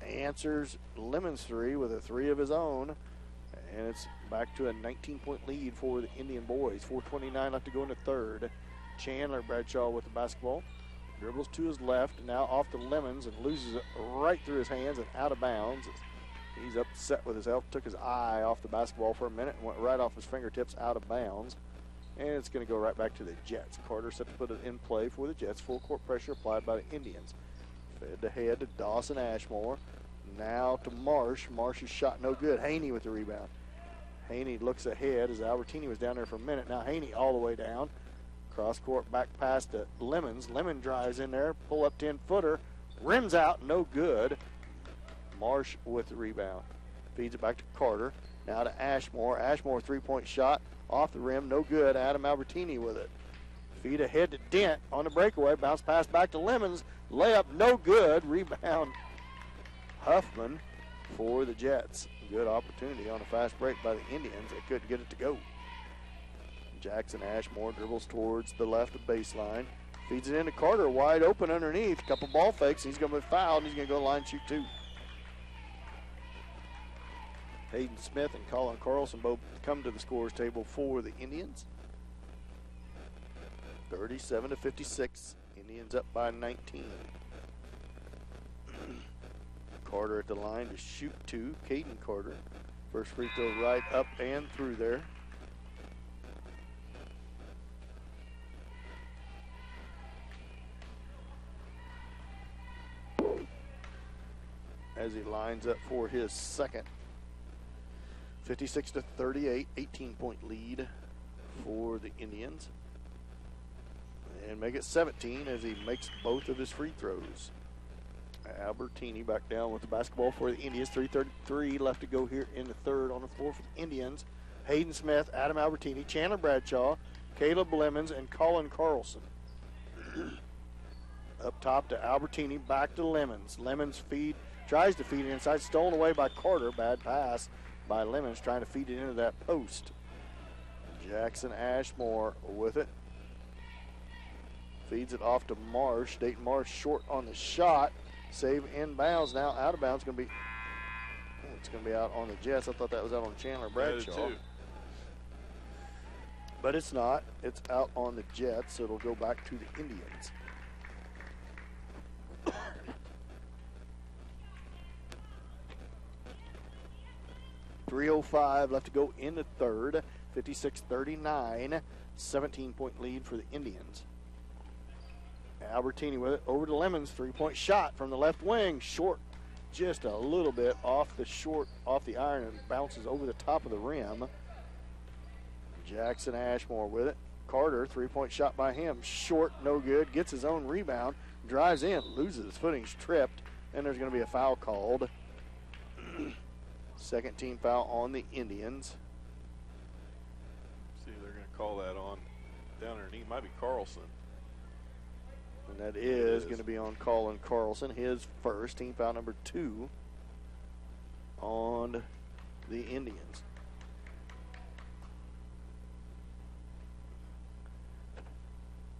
answers Lemons' three with a three of his own. And it's back to a 19-point lead for the Indian boys. 4:29 left to go in the third. Chandler Bradshaw with the basketball. Dribbles to his left, now off to Lemons and loses it right through his hands and out of bounds. He's upset with himself, took his eye off the basketball for a minute and went right off his fingertips out of bounds. And it's going to go right back to the Jets. Carter set to put it in play for the Jets. Full court pressure applied by the Indians. Fed ahead to Dawson Ashmore. Now to Marsh. Marsh's shot no good. Haney with the rebound. Haney looks ahead as Albertini was down there for a minute. Now Haney all the way down. Cross court back pass to Lemons. Lemon drives in there. Pull up 10-footer. Rims out. No good. Marsh with the rebound. Feeds it back to Carter. Now to Ashmore. Ashmore three-point shot. Off the rim. No good. Adam Albertini with it. Feed ahead to Dent on the breakaway. Bounce pass back to Lemons. Layup no good. Rebound Huffman for the Jets. Good opportunity on a fast break by the Indians. They couldn't get it to go. Jackson Ashmore dribbles towards the left of baseline. Feeds it into Carter, wide open underneath. A couple ball fakes. He's going to be fouled. He's going to go to the line and shoot two. Hayden Smith and Colin Carlson both come to the scorers table for the Indians. 37-56. Indians up by 19. Carter at the line to shoot two. Caden Carter. First free throw right up and through there. As he lines up for his second. 56-38, 18-point lead for the Indians. And make it 17 as he makes both of his free throws. Albertini back down with the basketball for the Indians. 3:33 left to go here in the third on the floor for the Indians. Hayden Smith, Adam Albertini, Chandler Bradshaw, Caleb Lemons, and Colin Carlson. Up top to Albertini, back to Lemons. Lemons tries to feed it inside, stolen away by Carter. Bad pass by Lemons, trying to feed it into that post. Jackson Ashmore with it. Feeds it off to Marsh. Dayton Marsh short on the shot. Save inbounds. Now out of bounds. It's going to be out on the Jets. I thought that was out on Chandler Bradshaw. But it's not. It's out on the Jets, so it'll go back to the Indians. .305 left to go in the third. 56-39. 17-point lead for the Indians. Albertini with it over to Lemons. Three-point shot from the left wing. Short, just a little bit off the iron and bounces over the top of the rim. Jackson Ashmore with it. Carter, three-point shot by him. Short, no good. Gets his own rebound. Drives in, loses his footing, tripped, and there's going to be a foul called. Second team foul on the Indians. call that on down underneath. Might be Carlson. And that is going to be on Colin Carlson, his first, team foul number 2 on the Indians.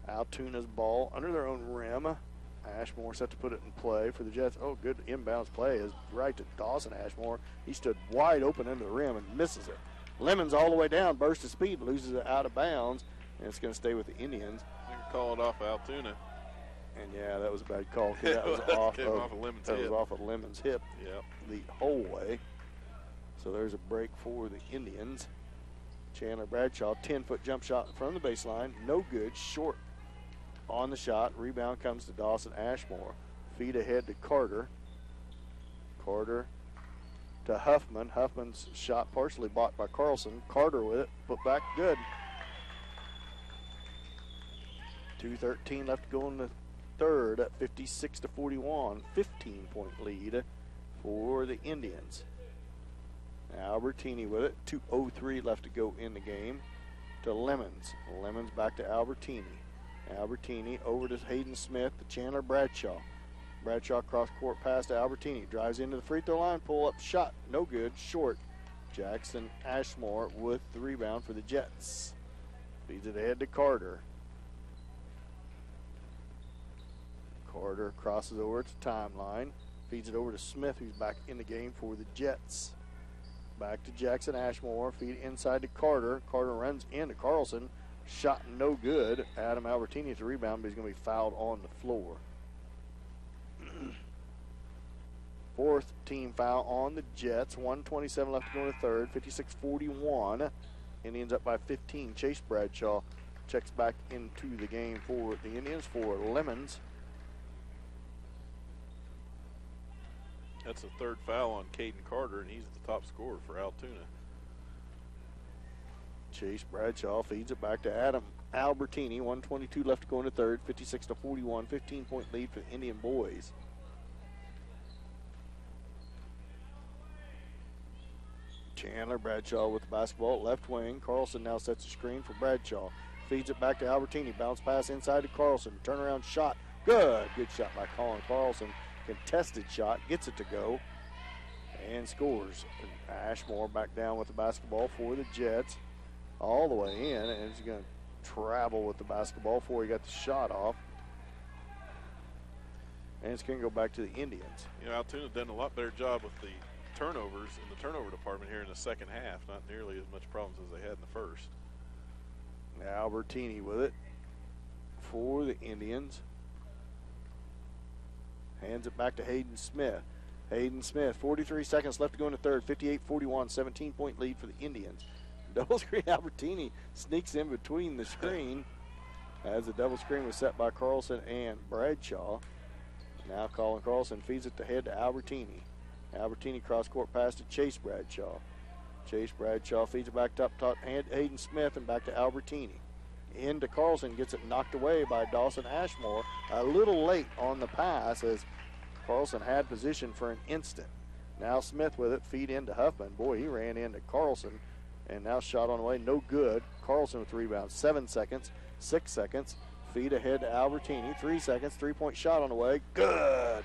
Altoona's ball under their own rim. Ashmore set to put it in play for the Jets. Oh, good inbounds play is right to Dawson Ashmore. He stood wide open into the rim and misses it. Lemons all the way down, burst of speed, loses it out of bounds, and it's going to stay with the Indians. They can call it off Altoona. And yeah, that was a bad call because that was off of Lemon's that hip. was off of Lemon's hip. Yep. The whole way. So there's a break for the Indians. Chandler Bradshaw, 10-foot jump shot from the baseline, no good, short on the shot. Rebound comes to Dawson Ashmore. Feed ahead to Carter. Carter to Huffman. Huffman's shot partially blocked by Carlson. Carter with it, put back good. 2:13 left to go in the third at 56-41. 15-point lead for the Indians. Albertini with it. 2:03 left to go in the game to Lemons. Lemons back to Albertini. Albertini over to Hayden Smith to Chandler Bradshaw. Bradshaw cross court pass to Albertini. Drives into the free throw line. Pull up shot. No good. Short. Jackson Ashmore with the rebound for the Jets. Feeds it ahead to Carter. Carter crosses over to timeline. Feeds it over to Smith, who's back in the game for the Jets. Back to Jackson Ashmore. Feed inside to Carter. Carter runs into Carlson. Shot no good. Adam Albertini at the rebound, but he's going to be fouled on the floor. Fourth team foul on the Jets. 1:27 left to go in the third. 56-41. Indians up by 15. Chase Bradshaw checks back into the game for the Indians for Lemons. That's the third foul on Caden Carter, and he's the top scorer for Altoona. Chase Bradshaw feeds it back to Adam Albertini. 1:22 left to go in the third. 56-41. 15-point lead for the Indian boys. Chandler Bradshaw with the basketball, left wing. Carlson now sets a screen for Bradshaw. Feeds it back to Albertini. Bounce pass inside to Carlson. Turnaround shot. Good. Good shot by Colin Carlson. Contested shot. Gets it to go. And scores. Ashmore back down with the basketball for the Jets. All the way in. And he's going to travel with the basketball before he got the shot off. And it's going to go back to the Indians. You know, Altoona's done a lot better job with the turnovers in the turnover department here in the second half. Not nearly as much problems as they had in the first. Now Albertini with it for the Indians. Hands it back to Hayden Smith. Hayden Smith, 43 seconds left to go in the third. 58-41, 17-point lead for the Indians. Double screen Albertini sneaks in between the screen as the double screen was set by Carlson and Bradshaw. Now Colin Carlson feeds it to head to Albertini. Albertini cross-court pass to Chase Bradshaw. Chase Bradshaw feeds it back top and Hayden Smith and back to Albertini. Into Carlson, gets it knocked away by Dawson Ashmore. A little late on the pass as Carlson had position for an instant. Now Smith with it, feed into Huffman. Boy, he ran into Carlson, and now shot on the way, no good. Carlson with the rebound, 7 seconds, 6 seconds. Feed ahead to Albertini, 3 seconds, three-point shot on the way, good.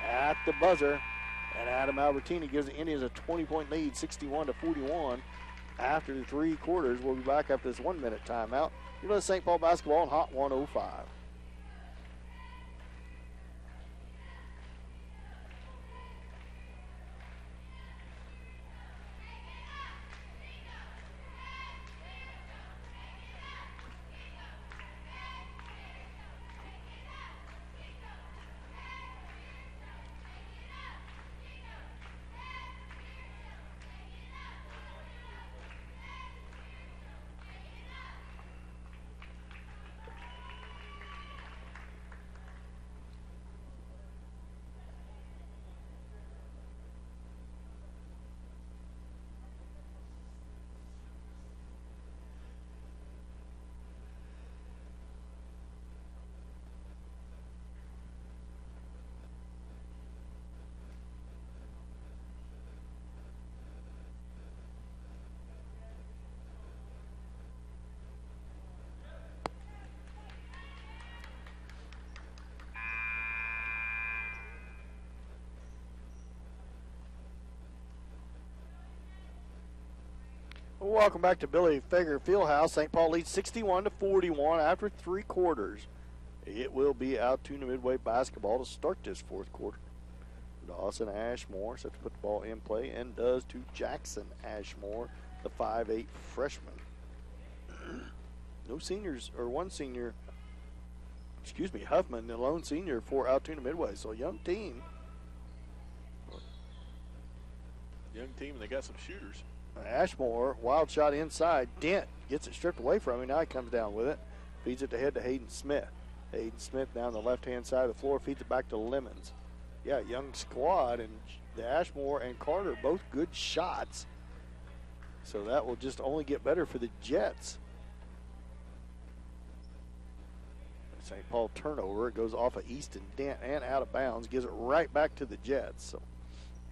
At the buzzer, and Adam Albertini gives the Indians a 20-point lead, 61-41. After the 3 quarters, we'll be back after this 1-minute timeout. You know, St. Paul basketball on Hot 105. Welcome back to Billy Fager Fieldhouse. St. Paul leads 61-41 after 3 quarters. It will be Altoona Midway basketball to start this 4th quarter. Dawson Ashmore set to put the ball in play, and does to Jackson Ashmore, the 5'8 freshman. No seniors, or one senior, Huffman, the lone senior for Altoona Midway. So a young team. Young team, and they got some shooters. Ashmore, wild shot inside. Dent gets it stripped away from him. Now he comes down with it. Feeds it to Hayden Smith. Hayden Smith down the left-hand side of the floor. Feeds it back to Lemons. Yeah, young squad. And the Ashmore and Carter, both good shots. So that will just only get better for the Jets. St. Paul turnover. It goes off of Easton Dent and out of bounds. Gives it right back to the Jets. So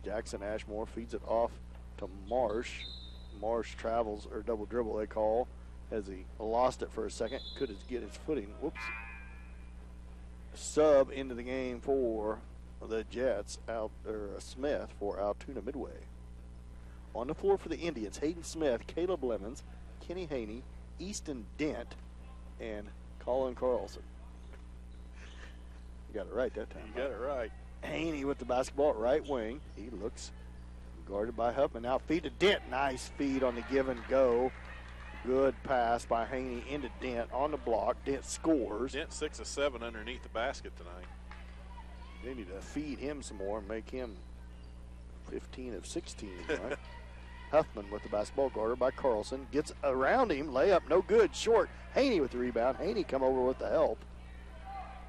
Jackson Ashmore feeds it off to Marsh. Marsh travels, or double dribble they call, as he lost it for a second. Couldn't get his footing. Whoops. Sub into the game for the Jets, Smith for Altoona Midway. On the floor for the Indians, Hayden Smith, Caleb Lemons, Kenny Haney, Easton Dent, and Colin Carlson. You got it right that time. You got it right. Haney with the basketball at right wing. He looks guarded by Huffman. Now feed to Dent. Nice feed on the give and go. Good pass by Haney into Dent on the block. Dent scores. Dent 6 of 7 underneath the basket tonight. They need to feed him some more and make him 15 of 16 tonight. Huffman with the basketball, guarded by Carlson. Gets around him. Layup no good. Short. Haney with the rebound. Haney come over with the help.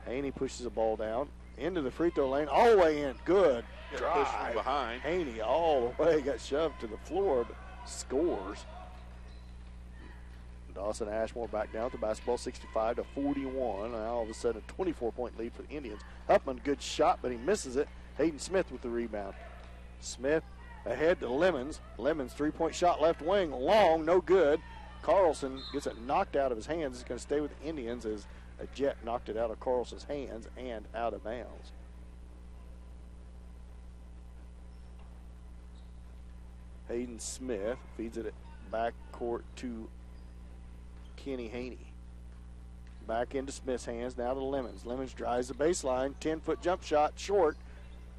Haney pushes the ball down into the free throw lane. All the way in. Good. Push from behind. Haney all the way. Got shoved to the floor, but scores. Dawson Ashmore back down with the basketball, 65-41. Now all of a sudden a 24-point lead for the Indians. Huffman, good shot, but he misses it. Hayden Smith with the rebound. Smith ahead to Lemons. Lemons three-point shot left wing, long, no good. Carlson gets it knocked out of his hands. He's going to stay with the Indians as a Jet knocked it out of Carlson's hands and out of bounds. Hayden Smith feeds it back court to Kenny Haney. Back into Smith's hands, now to Lemons. Lemons drives the baseline, 10-foot jump shot, short.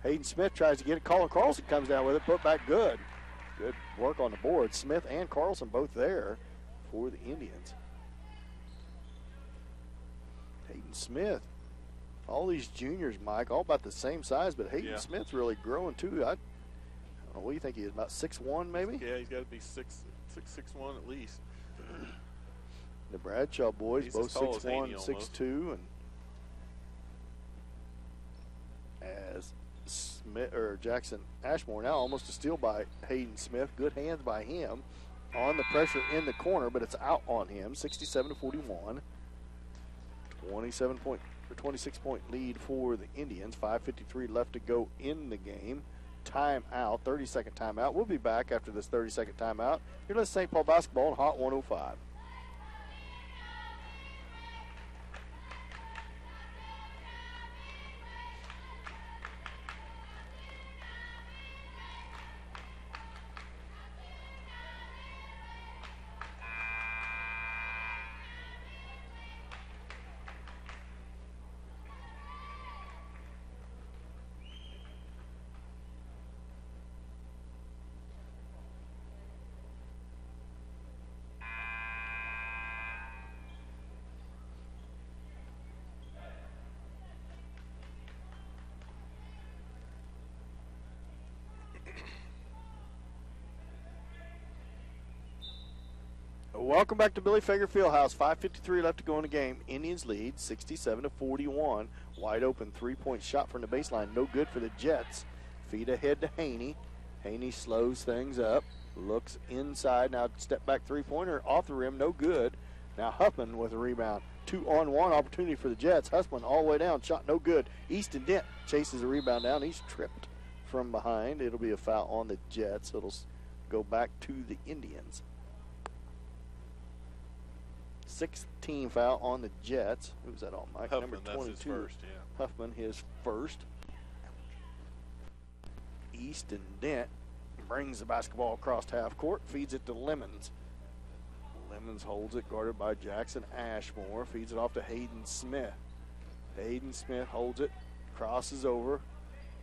Hayden Smith tries to get it. Colin Carlson comes down with it, put back good. Good work on the board. Smith and Carlson both there for the Indians. Hayden Smith. All these juniors, Mike, all about the same size, but Hayden Smith's really growing too. I don't know, what do you think he is, about 6'1", maybe? Yeah, he's got to be 6'1" at least. The Bradshaw boys, he's both 6'1", 6'2", and as Jackson Ashmore now almost a steal by Hayden Smith. Good hands by him on the pressure in the corner, but it's out on him. 67-41. 26-point lead for the Indians. 5:53 left to go in the game. Timeout, 30-second timeout. We'll be back after this 30-second timeout. Here is St. Paul basketball on Hot 105. Welcome back to Billy Fager Fieldhouse. 5:53 left to go in the game. Indians lead 67-41. Wide open three-point shot from the baseline. No good for the Jets. Feed ahead to Haney. Haney slows things up. Looks inside. Now step back three-pointer off the rim. No good. Now Huffman with a rebound. 2-on-1 opportunity for the Jets. Huffman all the way down. Shot no good. Easton Dent chases the rebound down. He's tripped from behind. It'll be a foul on the Jets. It'll go back to the Indians. 16 foul on the Jets. Who's that on, Mike? Huffman, number 22. that's his first, yeah. Huffman, his first. Easton Dent brings the basketball across half court, feeds it to Lemons. Lemons holds it, guarded by Jackson Ashmore. Feeds it off to Hayden Smith. Hayden Smith holds it, crosses over.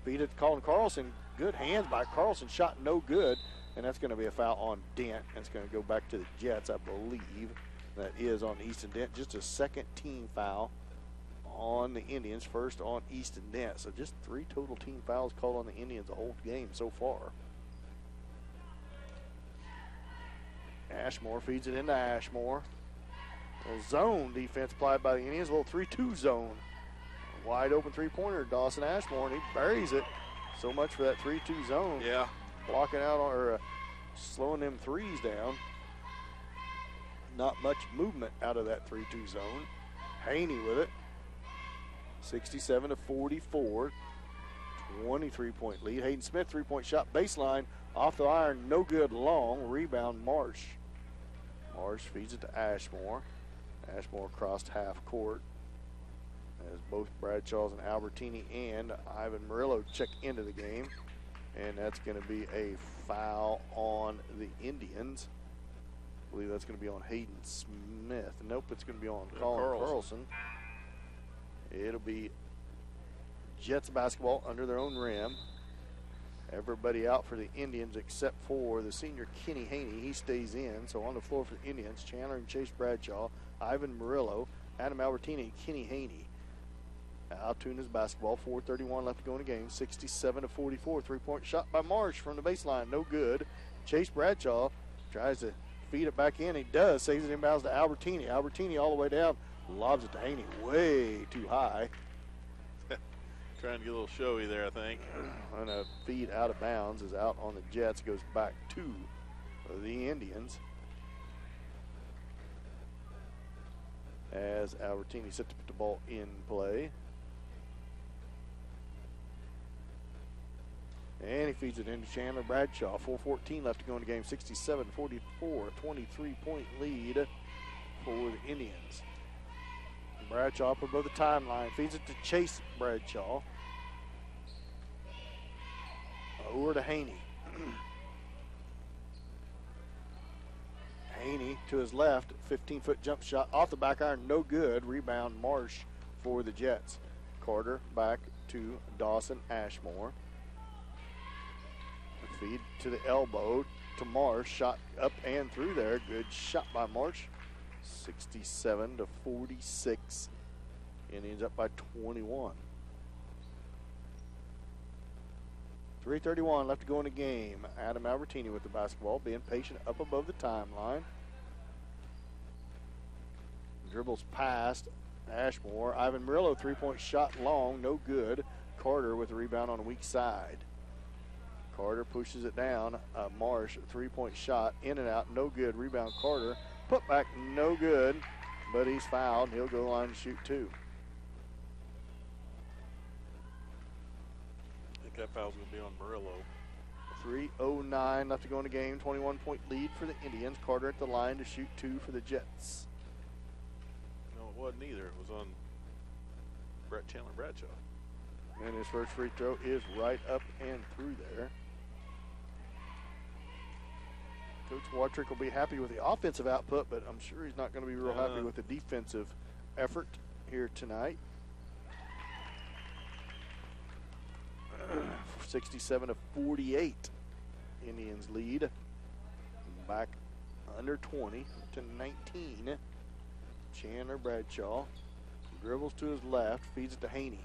Feed it to Colin Carlson. Good hands by Carlson. Shot no good. And that's going to be a foul on Dent. It's going to go back to the Jets, I believe. That is on Easton Dent. Just a second team foul on the Indians. First on Easton Dent. So just 3 total team fouls called on the Indians the whole game so far. Ashmore feeds it into Ashmore. A little zone defense applied by the Indians. A little 3-2 zone. Wide open three-pointer, Dawson Ashmore, and he buries it. So much for that 3-2 zone. Yeah. Blocking out or slowing them threes down. Not much movement out of that 3-2 zone. Haney with it. 67-44. 23-point lead. Hayden Smith, 3-point shot, baseline, off the iron, no good, long. Rebound, Marsh. Marsh feeds it to Ashmore. Ashmore crossed half court as both Bradshaws and Albertini and Ivan Murillo check into the game. And that's going to be a foul on the Indians. I believe that's going to be on Hayden Smith. Nope, it's going to be on Colin Carlson. It'll be Jets basketball under their own rim. Everybody out for the Indians except for the senior Kenny Haney. He stays in. So on the floor for the Indians, Chandler and Chase Bradshaw, Ivan Murillo, Adam Albertini, and Kenny Haney. Altoon's basketball, 4:31 left to go in the game. 67-44. 3-point shot by Marsh from the baseline. No good. Chase Bradshaw tries to feed it back in. He does. Saves it inbounds to Albertini. Albertini all the way down. Lobs it to Haney way too high. Trying to get a little showy there, I think. And a feed out of bounds is out on the Jets. Goes back to the Indians. As Albertini set to put the ball in play. And he feeds it into Chandler Bradshaw. 4:14 left to go in the game. 67-44. 23-point lead for the Indians. Bradshaw up above the timeline. Feeds it to Chase Bradshaw. Over to Haney. Haney to his left. 15-foot jump shot off the back iron. No good. Rebound Marsh for the Jets. Carter back to Dawson Ashmore. Feed to the elbow to Marsh. Shot up and through there. Good shot by Marsh. 67-46. Indians up by 21. 3:31 left to go in the game. Adam Albertini with the basketball, being patient up above the timeline. Dribbles past Ashmore. Ivan Murillo, 3-point shot long, no good. Carter with the rebound on the weak side. Carter pushes it down. Marsh, 3-point shot, in and out, no good. Rebound Carter. Put back, no good, but he's fouled. He'll go line to shoot 2. I think that foul's going to be on Murillo. 3:09 left to go in the game. 21-point lead for the Indians. Carter at the line to shoot 2 for the Jets. No, it wasn't either. It was on Chandler Bradshaw. And his first free throw is right up and through there. Coach Watrick will be happy with the offensive output, but I'm sure he's not going to be real happy with the defensive effort here tonight. 67-48. Indians lead. Back under 20 to 19. Chandler Bradshaw dribbles to his left, feeds it to Haney.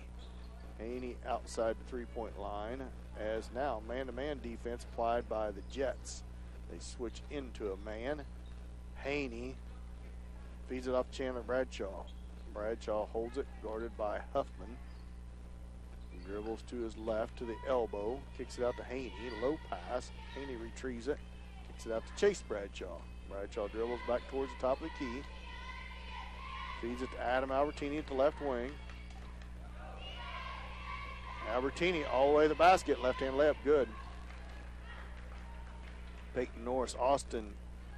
Haney outside the 3-point line as now man-to-man defense applied by the Jets. They switch into a man. Haney feeds it off Chandler Bradshaw. Bradshaw holds it, guarded by Huffman. Dribbles to his left to the elbow. Kicks it out to Haney. Low pass. Haney retrieves it. Kicks it out to Chase Bradshaw. Bradshaw dribbles back towards the top of the key. Feeds it to Adam Albertini at the left wing. Albertini all the way to the basket. Left-hand layup, good. Peyton Norris, Austin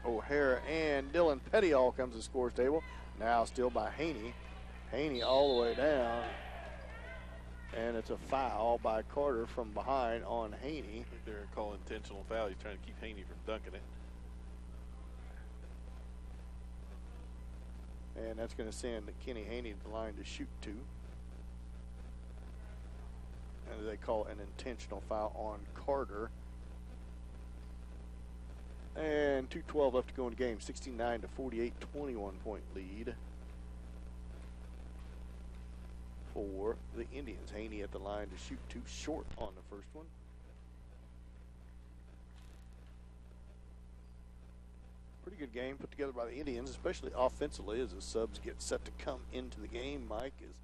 O'Hara, and Dylan Petty all comes to the scores table. Now still by Haney. Haney all the way down. And it's a foul by Carter from behind on Haney. I think they're calling intentional foul. He's trying to keep Haney from dunking it. And that's going to send Kenny Haney to the line to shoot 2. And they call an intentional foul on Carter. And 2:12 left to go in the game. 69-48, 21-point lead for the Indians. Haney at the line to shoot 2, short on the first one. Pretty good game put together by the Indians, especially offensively as the subs get set to come into the game. Mike, is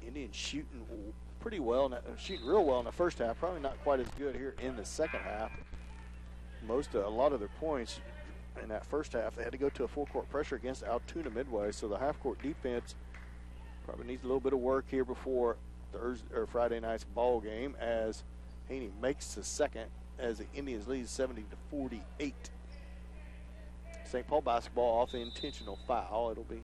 Indians shooting pretty well, shooting real well in the first half. Probably not quite as good here in the second half. A lot of their points in that first half, they had to go to a full court pressure against Altoona Midway. So the half court defense probably needs a little bit of work here before Friday night's ball game, as Haney makes the second as the Indians lead 70-48. St. Paul basketball off the intentional foul. It'll be